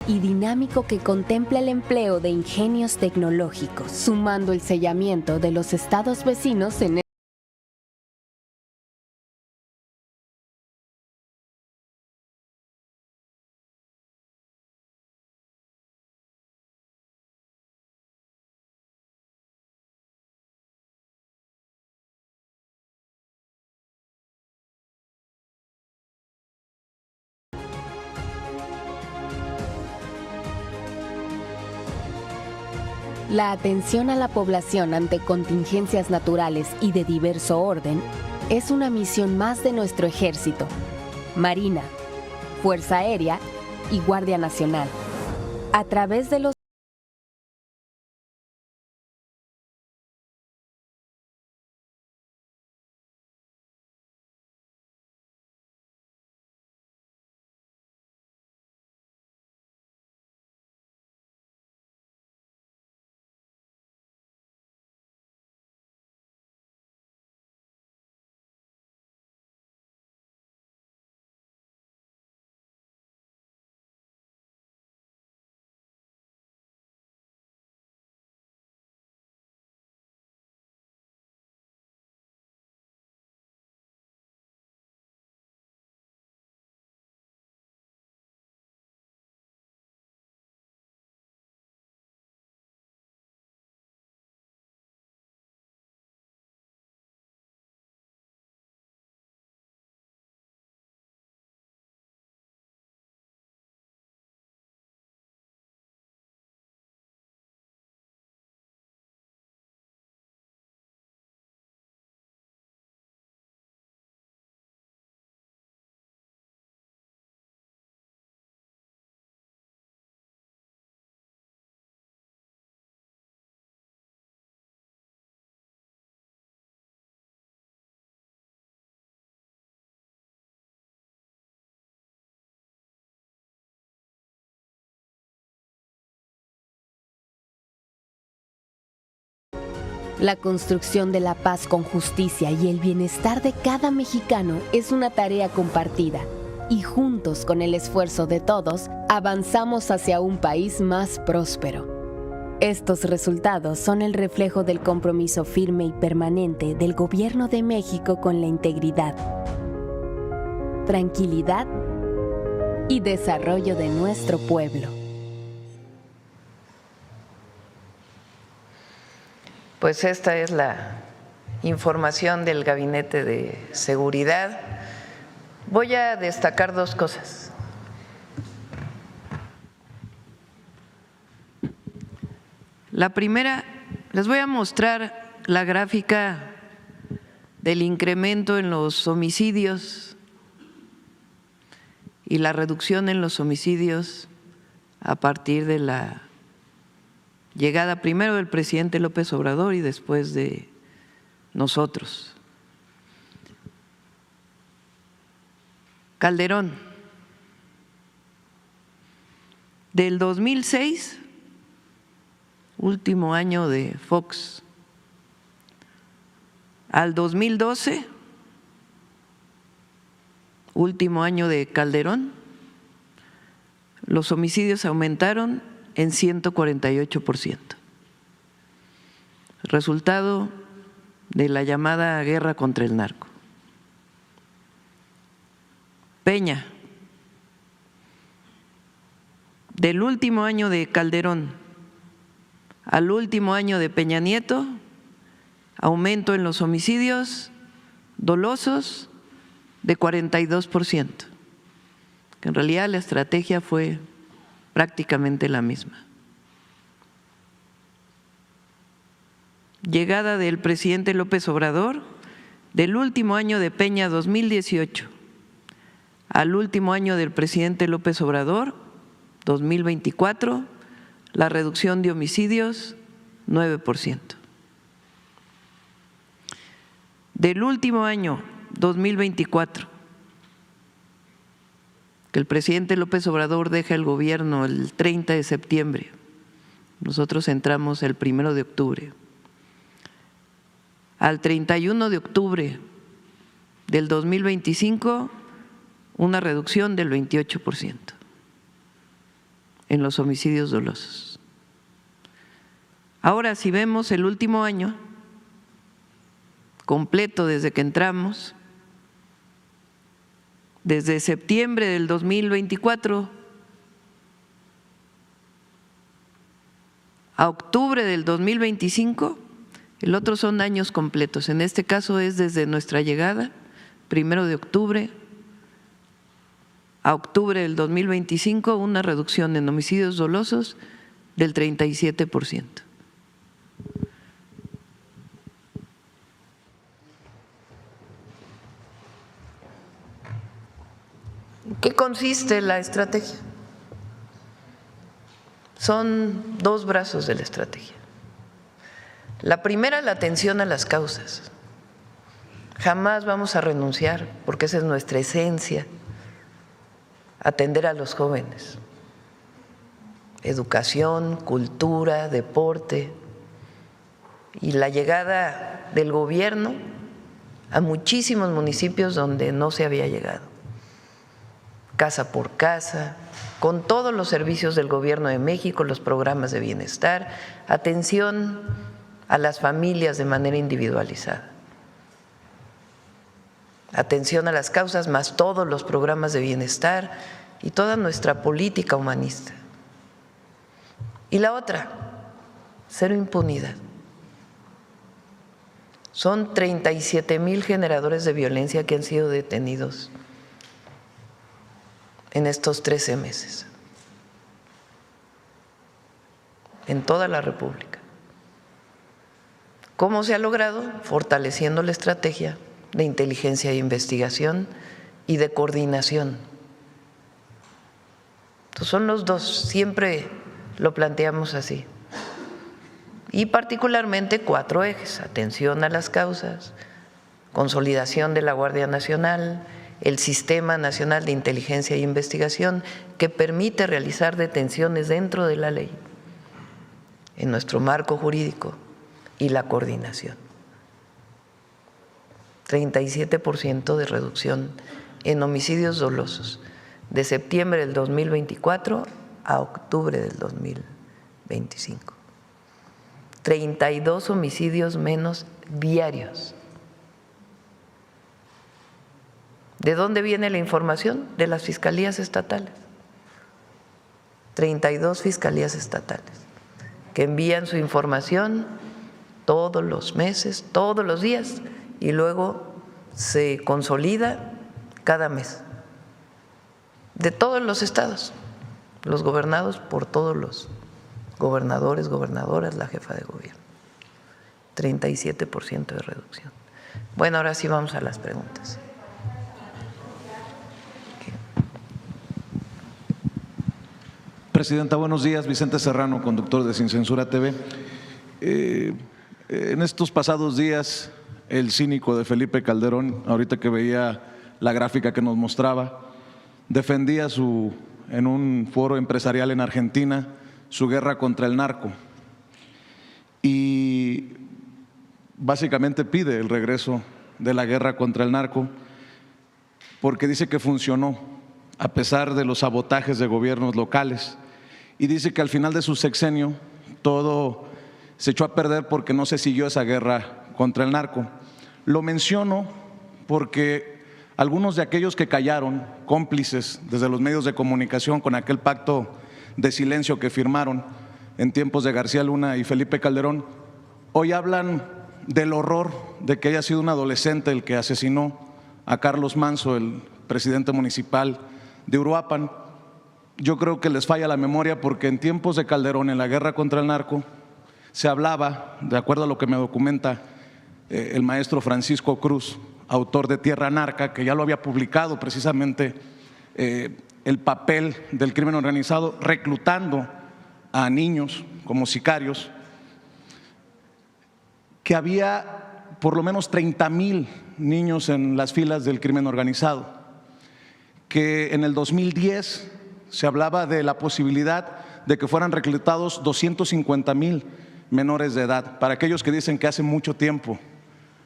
Y dinámico que contempla el empleo de ingenios tecnológicos, sumando el sellamiento de los estados vecinos en la atención a la población ante contingencias naturales y de diverso orden es una misión más de nuestro Ejército, Marina, Fuerza Aérea y Guardia Nacional. A través de los La construcción de la paz con justicia y el bienestar de cada mexicano es una tarea compartida. Y juntos, con el esfuerzo de todos, avanzamos hacia un país más próspero. Estos resultados son el reflejo del compromiso firme y permanente del Gobierno de México con la integridad, tranquilidad y desarrollo de nuestro pueblo. Pues esta es la información del Gabinete de Seguridad. Voy a destacar dos cosas. La primera, les voy a mostrar la gráfica del incremento en los homicidios y la reducción en los homicidios a partir de la llegada primero del presidente López Obrador y después de nosotros. Calderón, del 2006, último año de Fox, al 2012, último año de Calderón, los homicidios aumentaron en 148%, resultado de la llamada guerra contra el narco. Peña, del último año de Calderón al último año de Peña Nieto, aumento en los homicidios dolosos de 42%, que en realidad la estrategia fue prácticamente la misma. Llegada del presidente López Obrador, del último año de Peña 2018 al último año del presidente López Obrador 2024, la reducción de homicidios 9%. Del último año 2024, que el presidente López Obrador deja el gobierno el 30 de septiembre, nosotros entramos el 1 de octubre, al 31 de octubre del 2025, una reducción del 28% en los homicidios dolosos. Ahora, si vemos el último año completo desde que entramos, desde septiembre del 2024 a octubre del 2025, el otro son años completos. En este caso es desde nuestra llegada, 1 de octubre a octubre del 2025, una reducción en homicidios dolosos del 37%. ¿En qué consiste la estrategia? Son dos brazos de la estrategia. La primera, la atención a las causas. Jamás vamos a renunciar, porque esa es nuestra esencia, atender a los jóvenes. Educación, cultura, deporte y la llegada del gobierno a muchísimos municipios donde no se había llegado. Casa por casa, con todos los servicios del Gobierno de México, los programas de bienestar, atención a las familias de manera individualizada, atención a las causas, más todos los programas de bienestar y toda nuestra política humanista. Y la otra, cero impunidad. Son 37,000 generadores de violencia que han sido detenidos en estos 13 meses, en toda la República. ¿Cómo se ha logrado? Fortaleciendo la estrategia de inteligencia e investigación y de coordinación. Entonces son los dos, siempre lo planteamos así. Y particularmente 4 ejes: atención a las causas, consolidación de la Guardia Nacional, el Sistema Nacional de Inteligencia e Investigación, que permite realizar detenciones dentro de la ley, en nuestro marco jurídico, y la coordinación. 37% de reducción en homicidios dolosos de septiembre del 2024 a octubre del 2025. 32 homicidios menos diarios. ¿De dónde viene la información? De las fiscalías estatales. 32 fiscalías estatales que envían su información todos los meses, todos los días, y luego se consolida cada mes. De todos los estados, los gobernados por todos los gobernadores, gobernadoras, la jefa de gobierno. 37% de reducción. Bueno, ahora sí vamos a las preguntas. Presidenta, buenos días. Vicente Serrano, conductor de Sin Censura TV. En estos pasados días, el cínico de Felipe Calderón, ahorita que veía la gráfica que nos mostraba, defendía en un foro empresarial en Argentina su guerra contra el narco y básicamente pide el regreso de la guerra contra el narco porque dice que funcionó a pesar de los sabotajes de gobiernos locales y dice que al final de su sexenio todo se echó a perder porque no se siguió esa guerra contra el narco. Lo menciono porque algunos de aquellos que callaron, cómplices desde los medios de comunicación con aquel pacto de silencio que firmaron en tiempos de García Luna y Felipe Calderón, hoy hablan del horror de que haya sido un adolescente el que asesinó a Carlos Manso, el presidente municipal de Uruapan. Yo creo que les falla la memoria porque en tiempos de Calderón, en la guerra contra el narco, se hablaba, de acuerdo a lo que me documenta el maestro Francisco Cruz, autor de Tierra Narca, que ya lo había publicado precisamente, el papel del crimen organizado reclutando a niños como sicarios, que había por lo menos 30,000 niños en las filas del crimen organizado, que en el 2010 se hablaba de la posibilidad de que fueran reclutados 250,000 menores de edad, para aquellos que dicen que hace mucho tiempo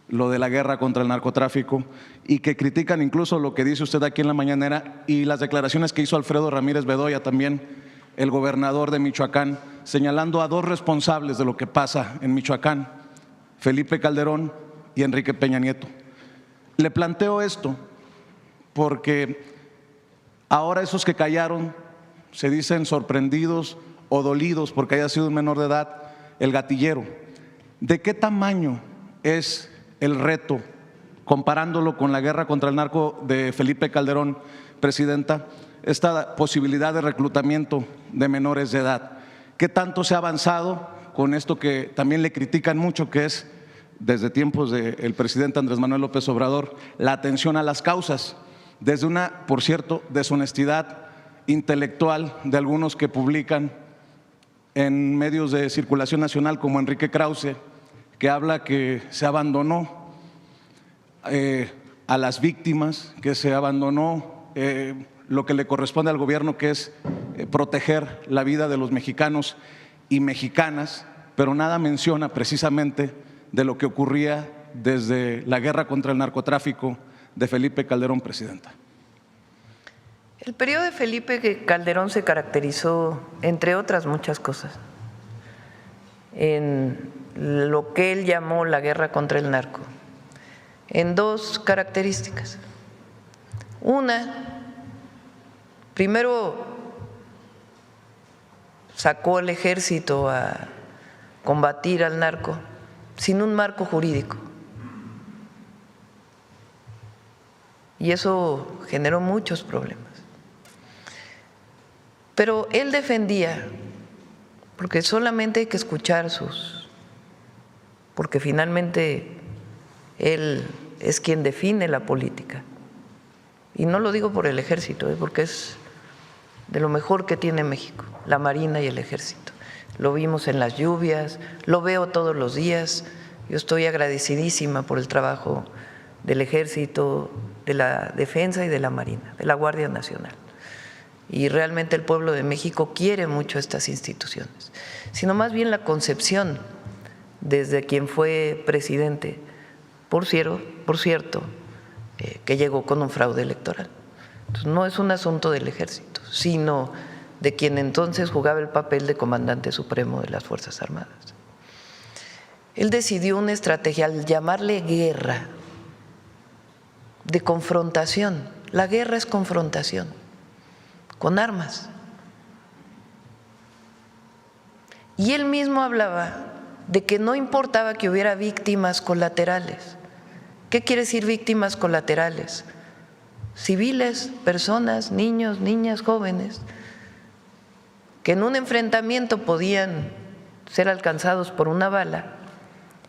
lo de la guerra contra el narcotráfico y que critican incluso lo que dice usted aquí en la mañanera y las declaraciones que hizo Alfredo Ramírez Bedoya, también el gobernador de Michoacán, señalando a dos responsables de lo que pasa en Michoacán, Felipe Calderón y Enrique Peña Nieto. Le planteo esto porque ahora esos que callaron se dicen sorprendidos o dolidos porque haya sido un menor de edad el gatillero. ¿De qué tamaño es el reto, comparándolo con la guerra contra el narco de Felipe Calderón, presidenta, esta posibilidad de reclutamiento de menores de edad? ¿Qué tanto se ha avanzado con esto que también le critican mucho, que es, desde tiempos del presidente Andrés Manuel López Obrador, la atención a las causas, desde una, por cierto, deshonestidad intelectual de algunos que publican en medios de circulación nacional como Enrique Krause, que habla que se abandonó a las víctimas, que se abandonó lo que le corresponde al gobierno, que es proteger la vida de los mexicanos y mexicanas, pero nada menciona precisamente de lo que ocurría desde la guerra contra el narcotráfico de Felipe Calderón, presidenta. El periodo de Felipe Calderón se caracterizó, entre otras muchas cosas, en lo que él llamó la guerra contra el narco, en dos características. Una, primero sacó al ejército a combatir al narco sin un marco jurídico. Y eso generó muchos problemas. Pero él defendía, porque solamente hay que escuchar porque finalmente él es quien define la política. Y no lo digo por el ejército, porque es de lo mejor que tiene México, la Marina y el ejército. Lo vimos en las lluvias, lo veo todos los días. Yo estoy agradecidísima por el trabajo del ejército, de la defensa y de la Marina, de la Guardia Nacional. Y realmente el pueblo de México quiere mucho estas instituciones, sino más bien la concepción desde quien fue presidente, por cierto, que llegó con un fraude electoral. Entonces, no es un asunto del ejército, sino de quien entonces jugaba el papel de comandante supremo de las Fuerzas Armadas. Él decidió una estrategia al llamarle guerra, de confrontación. La guerra es confrontación, con armas. Y él mismo hablaba de que no importaba que hubiera víctimas colaterales. ¿Qué quiere decir víctimas colaterales? Civiles, personas, niños, niñas, jóvenes, que en un enfrentamiento podían ser alcanzados por una bala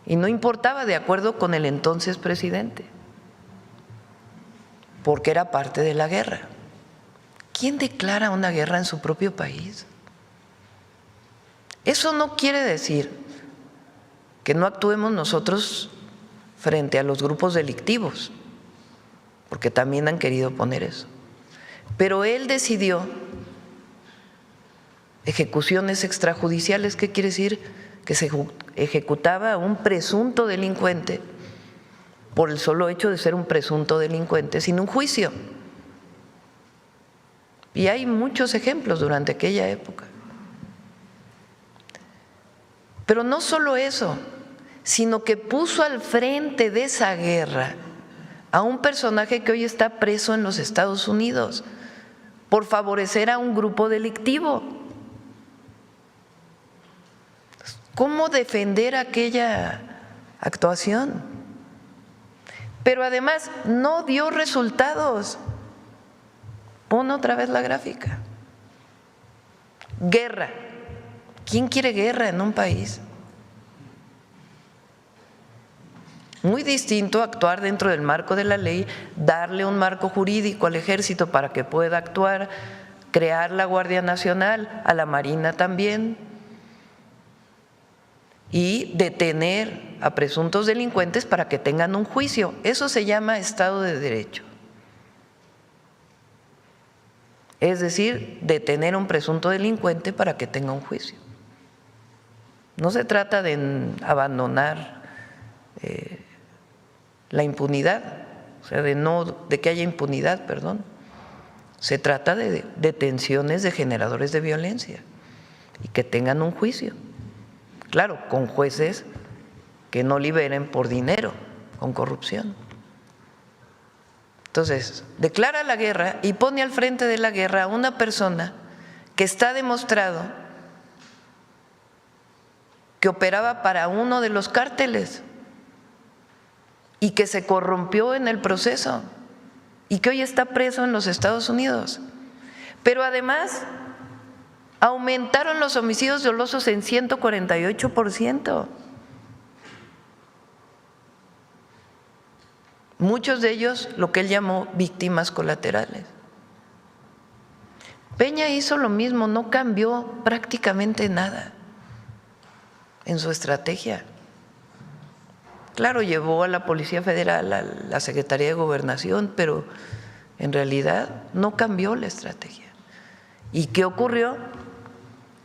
y no importaba, de acuerdo con el entonces presidente, porque era parte de la guerra. ¿Quién declara una guerra en su propio país? Eso no quiere decir que no actuemos nosotros frente a los grupos delictivos, porque también han querido poner eso. Pero él decidió ejecuciones extrajudiciales. ¿Qué quiere decir? Que se ejecutaba a un presunto delincuente por el solo hecho de ser un presunto delincuente sin un juicio. Y hay muchos ejemplos durante aquella época. Pero no solo eso, sino que puso al frente de esa guerra a un personaje que hoy está preso en los Estados Unidos por favorecer a un grupo delictivo. ¿Cómo defender aquella actuación? Pero además no dio resultados. Pon otra vez la gráfica. Guerra. ¿Quién quiere guerra en un país? Muy distinto actuar dentro del marco de la ley, darle un marco jurídico al ejército para que pueda actuar, crear la Guardia Nacional, a la Marina también, y detener a presuntos delincuentes para que tengan un juicio. Eso se llama Estado de Derecho. Es decir, detener a un presunto delincuente para que tenga un juicio. No se trata de abandonar la impunidad, o sea, de que haya impunidad, perdón. Se trata de detenciones de generadores de violencia y que tengan un juicio. Claro, con jueces que no liberen por dinero, con corrupción. Entonces, declara la guerra y pone al frente de la guerra a una persona que está demostrado que operaba para uno de los cárteles y que se corrompió en el proceso y que hoy está preso en los Estados Unidos. Pero además aumentaron los homicidios dolosos en 148%. Muchos de ellos lo que él llamó víctimas colaterales. Peña hizo lo mismo, no cambió prácticamente nada en su estrategia. Claro, llevó a la Policía Federal, a la Secretaría de Gobernación, pero en realidad no cambió la estrategia. ¿Y qué ocurrió?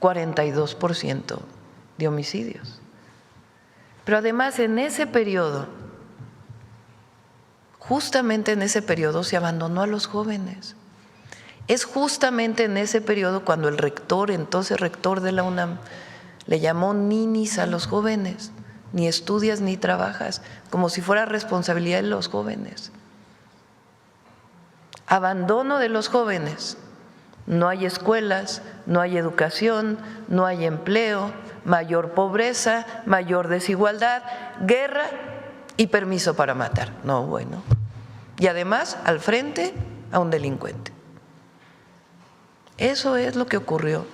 42% de homicidios. Pero además en ese periodo, justamente en ese periodo se abandonó a los jóvenes. Es justamente en ese periodo cuando el rector, entonces rector de la UNAM, le llamó ninis a los jóvenes, ni estudias ni trabajas, como si fuera responsabilidad de los jóvenes. Abandono de los jóvenes. No hay escuelas, no hay educación, no hay empleo, mayor pobreza, mayor desigualdad, guerra y permiso para matar. No, bueno. Y además, al frente, a un delincuente. Eso es lo que ocurrió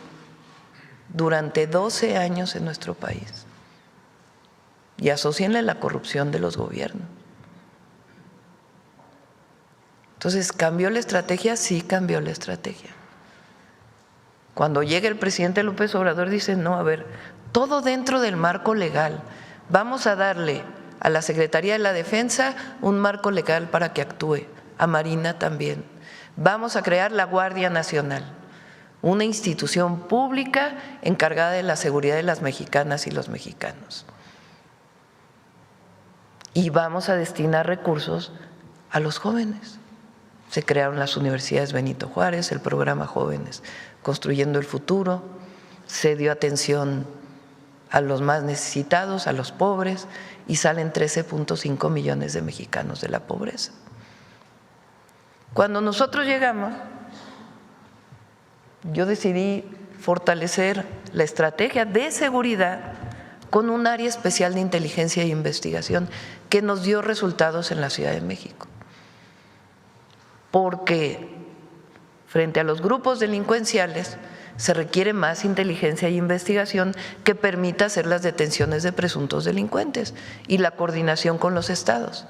durante 12 años en nuestro país. Y asócienle la corrupción de los gobiernos. Entonces, ¿cambió la estrategia? Sí, cambió la estrategia. Cuando llega el presidente López Obrador dice, no, a ver, todo dentro del marco legal. Vamos a darle a la Secretaría de la Defensa un marco legal para que actúe, a Marina también. Vamos a crear la Guardia Nacional, una institución pública encargada de la seguridad de las mexicanas y los mexicanos. y vamos a destinar recursos a los jóvenes. Se crearon las universidades Benito Juárez, el programa Jóvenes Construyendo el Futuro, se dio atención a los más necesitados, a los pobres, y salen 13.5 millones de mexicanos de la pobreza. Cuando nosotros llegamos, yo decidí fortalecer la estrategia de seguridad con un área especial de inteligencia e investigación que nos dio resultados en la Ciudad de México. Porque frente a los grupos delincuenciales se requiere más inteligencia e investigación que permita hacer las detenciones de presuntos delincuentes y la coordinación con los estados,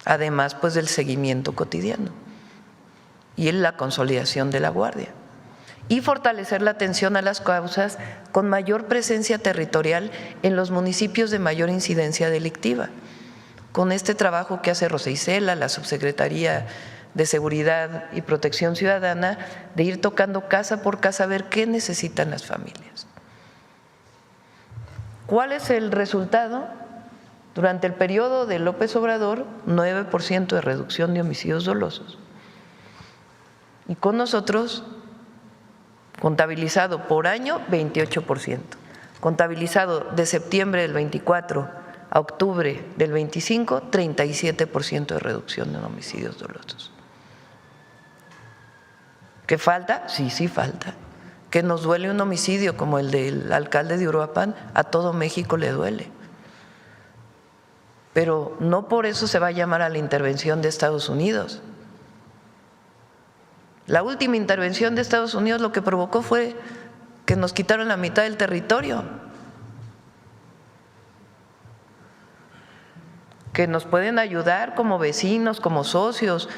además pues del seguimiento cotidiano y en la consolidación de la guardia, y fortalecer la atención a las causas con mayor presencia territorial en los municipios de mayor incidencia delictiva. Con este trabajo que hace Rosa Isela, la Subsecretaría de Seguridad y Protección Ciudadana, de ir tocando casa por casa a ver qué necesitan las familias. ¿Cuál es el resultado? Durante el periodo de López Obrador, 9% de reducción de homicidios dolosos. Y con nosotros, contabilizado por año, 28%. Contabilizado de septiembre del 24 a octubre del 25, 37% de reducción en homicidios dolosos. ¿Qué falta? Sí, sí falta. Que nos duele un homicidio como el del alcalde de Uruapan, a todo México le duele. Pero no por eso se va a llamar a la intervención de Estados Unidos. La última intervención de Estados Unidos lo que provocó fue que nos quitaron la mitad del territorio, que nos pueden ayudar como vecinos, como socios,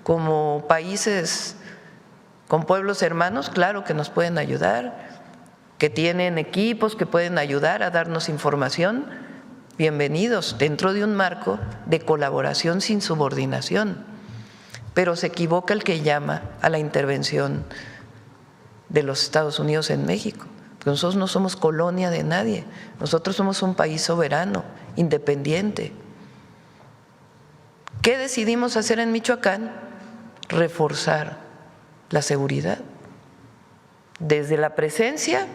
como países con pueblos hermanos, claro que nos pueden ayudar, que tienen equipos que pueden ayudar a darnos información, bienvenidos, dentro de un marco de colaboración sin subordinación. Pero se equivoca el que llama a la intervención de los Estados Unidos en México, porque nosotros no somos colonia de nadie, nosotros somos un país soberano, independiente. ¿Qué decidimos hacer en Michoacán? Reforzar la seguridad, desde la presencia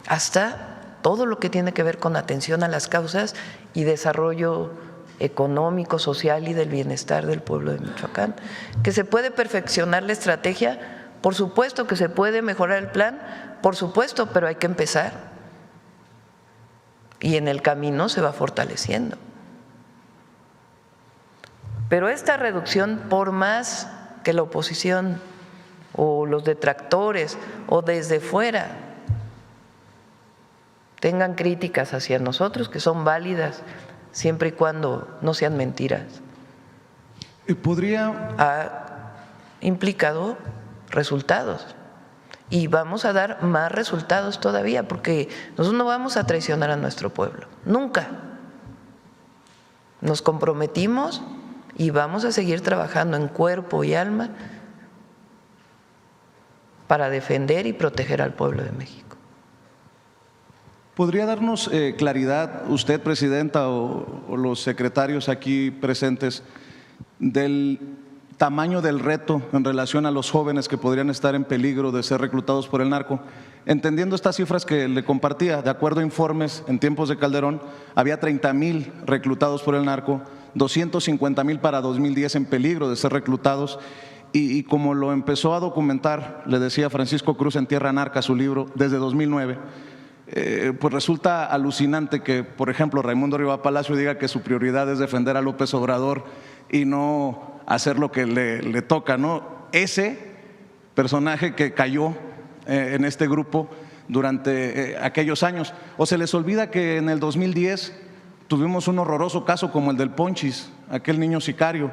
hasta todo lo que tiene que ver con atención a las causas y desarrollo económico, social y del bienestar del pueblo de Michoacán. ¿Que se puede perfeccionar la estrategia? Por supuesto. ¿Que se puede mejorar el plan? Por supuesto, pero hay que empezar. Y en el camino se va fortaleciendo. Pero esta reducción, por más que la oposición o los detractores o desde fuera tengan críticas hacia nosotros, que son válidas siempre y cuando no sean mentiras, ha implicado resultados y vamos a dar más resultados todavía, porque nosotros no vamos a traicionar a nuestro pueblo, nunca. Nos comprometimos y vamos a seguir trabajando en cuerpo y alma para defender y proteger al pueblo de México. ¿Podría darnos claridad usted, Presidenta, o los secretarios aquí presentes, del tamaño del reto en relación a los jóvenes que podrían estar en peligro de ser reclutados por el narco? Entendiendo estas cifras que le compartía, de acuerdo a informes, en tiempos de Calderón había 30,000 reclutados por el narco, 250,000 para 2010 en peligro de ser reclutados. Y como lo empezó a documentar, le decía Francisco Cruz en Tierra Narca, su libro, desde 2009, pues resulta alucinante que, por ejemplo, Raimundo Riva Palacio diga que su prioridad es defender a López Obrador y no hacer lo que le toca, ¿no? Ese personaje que cayó en este grupo durante aquellos años. O se les olvida que en el 2010 tuvimos un horroroso caso como el del Ponchis, aquel niño sicario.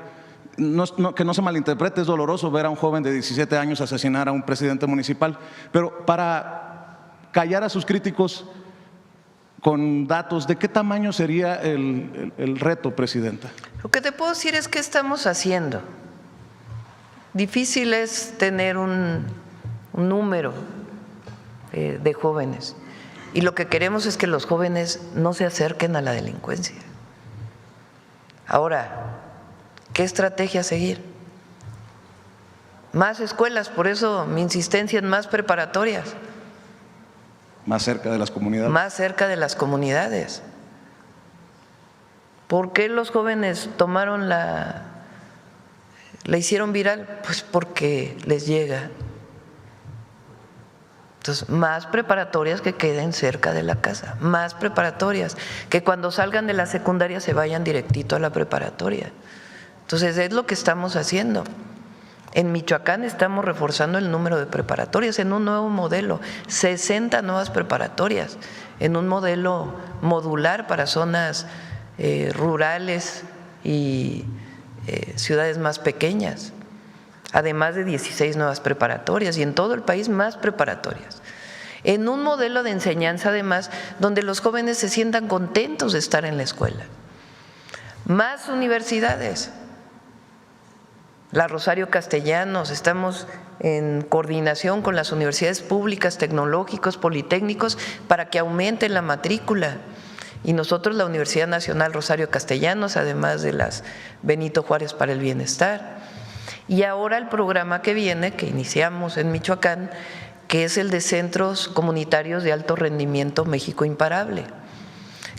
Que no se malinterprete, es doloroso ver a un joven de 17 años asesinar a un presidente municipal, pero para callar a sus críticos con datos, ¿de qué tamaño sería el reto, Presidenta? Lo que te puedo decir es que estamos haciendo. Difícil es tener un número de jóvenes, y lo que queremos es que los jóvenes no se acerquen a la delincuencia. Ahora, ¿qué estrategia seguir? Más escuelas, por eso mi insistencia en más preparatorias. Más cerca de las comunidades. Más cerca de las comunidades. ¿Por qué los jóvenes tomaron la hicieron viral? Pues porque les llega. Entonces, más preparatorias que queden cerca de la casa, más preparatorias, que cuando salgan de la secundaria se vayan directito a la preparatoria. Entonces, es lo que estamos haciendo. En Michoacán estamos reforzando el número de preparatorias en un nuevo modelo, 60 nuevas preparatorias, en un modelo modular para zonas rurales y ciudades más pequeñas, además de 16 nuevas preparatorias y en todo el país más preparatorias. En un modelo de enseñanza además donde los jóvenes se sientan contentos de estar en la escuela. Más universidades. La Rosario Castellanos, estamos en coordinación con las universidades públicas, tecnológicos, politécnicos, para que aumente la matrícula. Y nosotros, la Universidad Nacional Rosario Castellanos, además de las Benito Juárez para el Bienestar. Y ahora el programa que viene, que iniciamos en Michoacán, que es el de Centros Comunitarios de Alto Rendimiento México Imparable.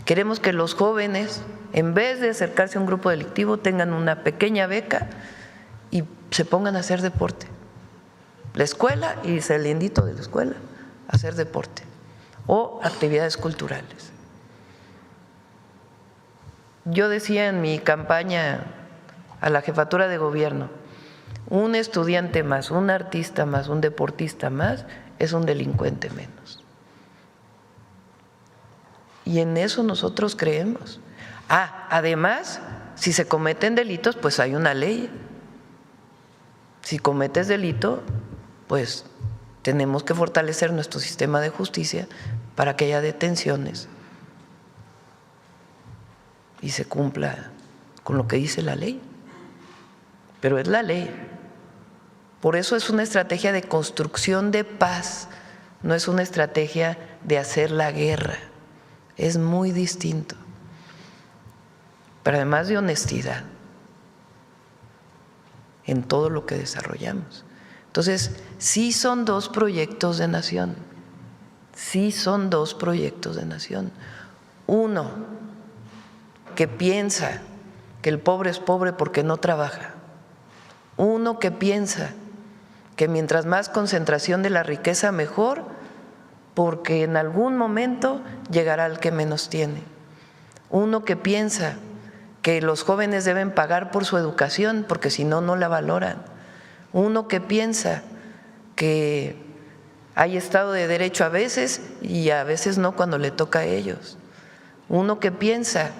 Queremos que los jóvenes, en vez de acercarse a un grupo delictivo, tengan una pequeña beca y se pongan a hacer deporte. La escuela y saliendito de la escuela, hacer deporte o actividades culturales. Yo decía en mi campaña a la jefatura de gobierno, un estudiante más, un artista más, un deportista más, es un delincuente menos. Y en eso nosotros creemos. Además, si se cometen delitos, pues hay una ley. Si cometes delito, pues tenemos que fortalecer nuestro sistema de justicia para que haya detenciones y se cumpla con lo que dice la ley. Pero es la ley. Por eso es una estrategia de construcción de paz, no es una estrategia de hacer la guerra. Es muy distinto. Pero además de honestidad en todo lo que desarrollamos. Entonces, sí son dos proyectos de nación, sí son dos proyectos de nación. Uno, que piensa que el pobre es pobre porque no trabaja. Uno que piensa que mientras más concentración de la riqueza mejor, porque en algún momento llegará el que menos tiene. Uno que piensa que los jóvenes deben pagar por su educación porque si no, no la valoran. Uno que piensa que hay Estado de Derecho a veces y a veces no cuando le toca a ellos. Uno que piensa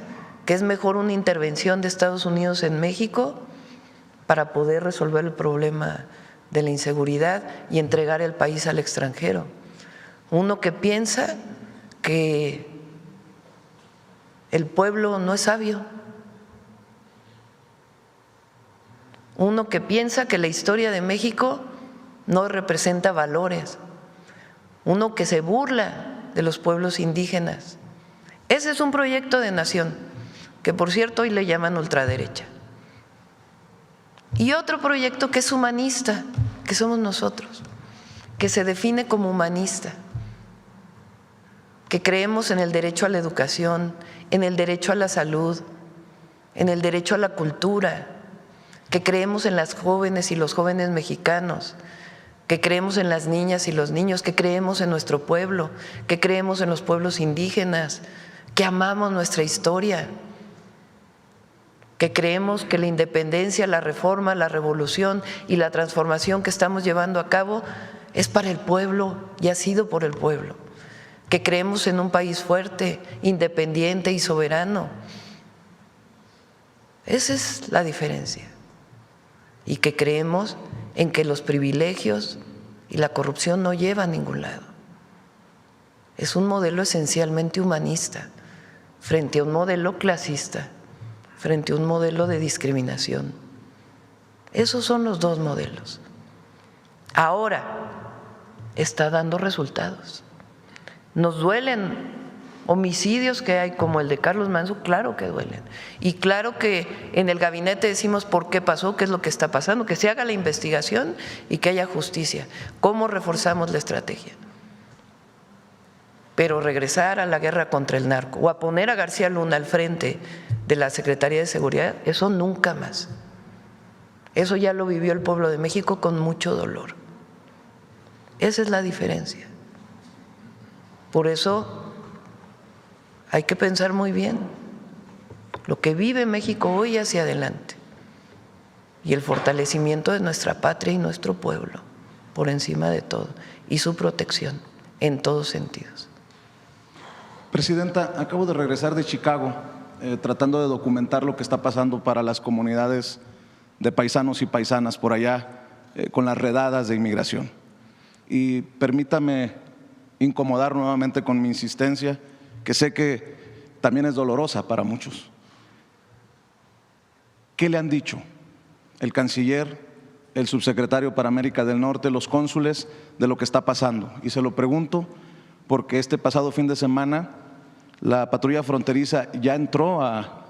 que es mejor una intervención de Estados Unidos en México para poder resolver el problema de la inseguridad y entregar el país al extranjero. Uno que piensa que el pueblo no es sabio. Uno que piensa que la historia de México no representa valores. Uno que se burla de los pueblos indígenas. Ese es un proyecto de nación, que por cierto hoy le llaman ultraderecha. Y otro proyecto que es humanista, que somos nosotros, que se define como humanista, que creemos en el derecho a la educación, en el derecho a la salud, en el derecho a la cultura, que creemos en las jóvenes y los jóvenes mexicanos, que creemos en las niñas y los niños, que creemos en nuestro pueblo, que creemos en los pueblos indígenas, que amamos nuestra historia, que creemos que la independencia, la reforma, la revolución y la transformación que estamos llevando a cabo es para el pueblo y ha sido por el pueblo, que creemos en un país fuerte, independiente y soberano. Esa es la diferencia. Y que creemos en que los privilegios y la corrupción no llevan a ningún lado. Es un modelo esencialmente humanista frente a un modelo clasista, frente a un modelo de discriminación. Esos son los dos modelos. Ahora está dando resultados. Nos duelen Homicidios que hay como el de Carlos Manso, claro que duelen. Y claro que en el gabinete decimos por qué pasó, qué es lo que está pasando, que se haga la investigación y que haya justicia. ¿Cómo reforzamos la estrategia? Pero regresar a la guerra contra el narco o a poner a García Luna al frente de la Secretaría de Seguridad, eso nunca más. Eso ya lo vivió el pueblo de México con mucho dolor. Esa es la diferencia. Por eso hay que pensar muy bien lo que vive México hoy hacia adelante y el fortalecimiento de nuestra patria y nuestro pueblo por encima de todo y su protección en todos sentidos. Presidenta, acabo de regresar de Chicago tratando de documentar lo que está pasando para las comunidades de paisanos y paisanas por allá con las redadas de inmigración. Y permítame incomodar nuevamente con mi insistencia, que sé que también es dolorosa para muchos. ¿Qué le han dicho el canciller, el subsecretario para América del Norte, los cónsules de lo que está pasando? Y se lo pregunto porque este pasado fin de semana la patrulla fronteriza ya entró a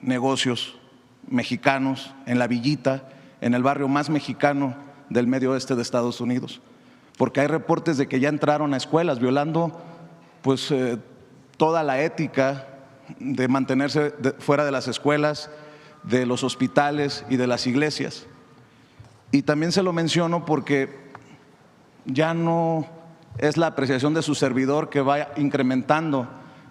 negocios mexicanos en La Villita, en el barrio más mexicano del medio oeste de Estados Unidos, porque hay reportes de que ya entraron a escuelas violando pues toda la ética de mantenerse fuera de las escuelas, de los hospitales y de las iglesias. Y también se lo menciono porque ya no es la apreciación de su servidor que va incrementando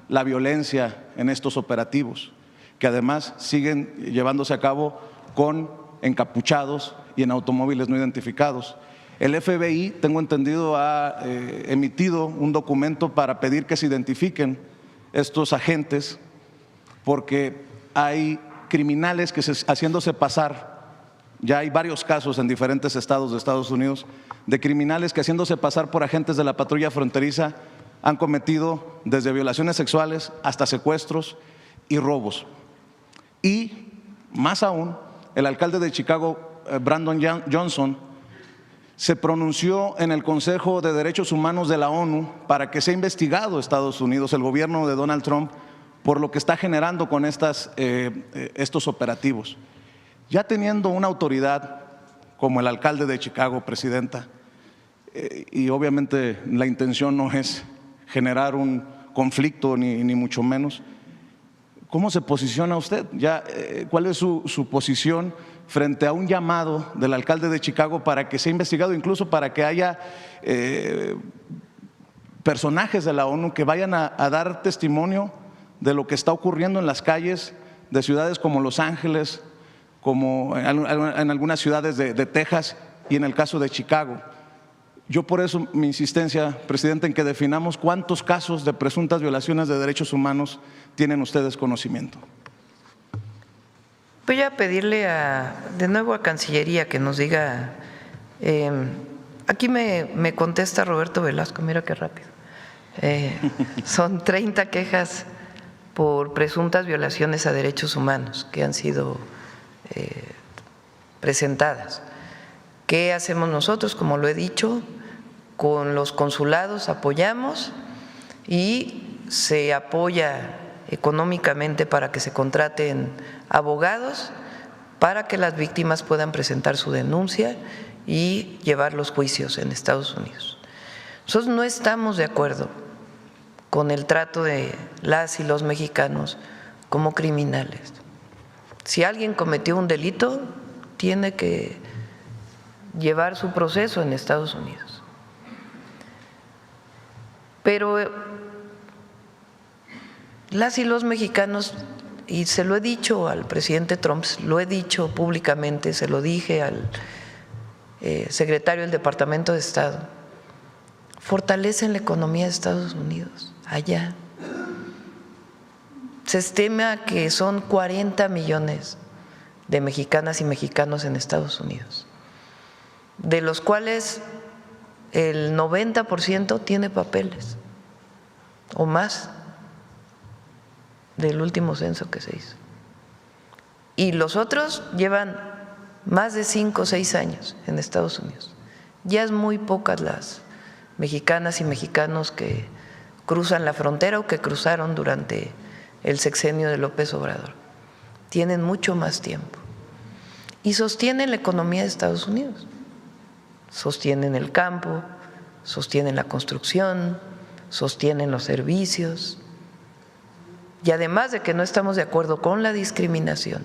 la violencia en estos operativos, que además siguen llevándose a cabo con encapuchados y en automóviles no identificados. El FBI, tengo entendido, ha emitido un documento para pedir que se identifiquen estos agentes porque hay criminales que haciéndose pasar, ya hay varios casos en diferentes estados de Estados Unidos, de criminales que haciéndose pasar por agentes de la patrulla fronteriza han cometido desde violaciones sexuales hasta secuestros y robos. Y más aún, el alcalde de Chicago, Brandon Johnson, se pronunció en el Consejo de Derechos Humanos de la ONU para que sea investigado Estados Unidos, el gobierno de Donald Trump, por lo que está generando con estos operativos. Ya teniendo una autoridad como el alcalde de Chicago, presidenta, y obviamente la intención no es generar un conflicto ni mucho menos, ¿cómo se posiciona usted? ¿Cuál es su posición frente a un llamado del alcalde de Chicago para que sea investigado, incluso para que haya personajes de la ONU que vayan a dar testimonio de lo que está ocurriendo en las calles de ciudades como Los Ángeles, como en algunas ciudades de Texas y en el caso de Chicago? Yo por eso mi insistencia, presidente, en que definamos cuántos casos de presuntas violaciones de derechos humanos tienen ustedes conocimiento. Voy a pedirle de nuevo a Cancillería que nos diga, aquí me contesta Roberto Velasco, mira qué rápido, son 30 quejas por presuntas violaciones a derechos humanos que han sido presentadas. ¿Qué hacemos nosotros? Como lo he dicho, con los consulados apoyamos y se apoya económicamente para que se contraten abogados para que las víctimas puedan presentar su denuncia y llevar los juicios en Estados Unidos. Nosotros no estamos de acuerdo con el trato de las y los mexicanos como criminales. Si alguien cometió un delito, tiene que llevar su proceso en Estados Unidos. Pero las y los mexicanos, y se lo he dicho al presidente Trump, lo he dicho públicamente, se lo dije al secretario del Departamento de Estado, fortalecen la economía de Estados Unidos, allá. Se estima que son 40 millones de mexicanas y mexicanos en Estados Unidos, de los cuales el 90% tiene papeles o más del último censo que se hizo. Y los otros llevan más de 5 o 6 años en Estados Unidos. Ya es muy pocas las mexicanas y mexicanos que cruzan la frontera o que cruzaron durante el sexenio de López Obrador. Tienen mucho más tiempo y sostienen la economía de Estados Unidos, sostienen el campo, sostienen la construcción, sostienen los servicios. Y además de que no estamos de acuerdo con la discriminación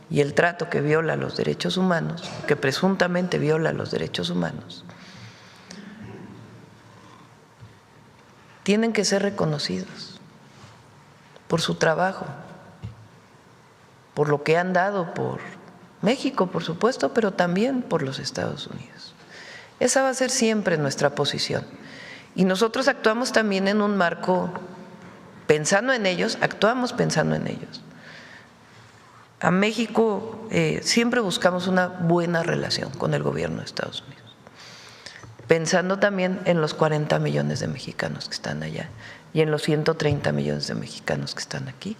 y el trato que viola los derechos humanos, que presuntamente viola los derechos humanos, tienen que ser reconocidos por su trabajo, por lo que han dado por México, por supuesto, pero también por los Estados Unidos. Esa va a ser siempre nuestra posición. Y nosotros actuamos también en un marco pensando en ellos, actuamos pensando en ellos. A México siempre buscamos una buena relación con el gobierno de Estados Unidos, pensando también en los 40 millones de mexicanos que están allá y en los 130 millones de mexicanos que están aquí.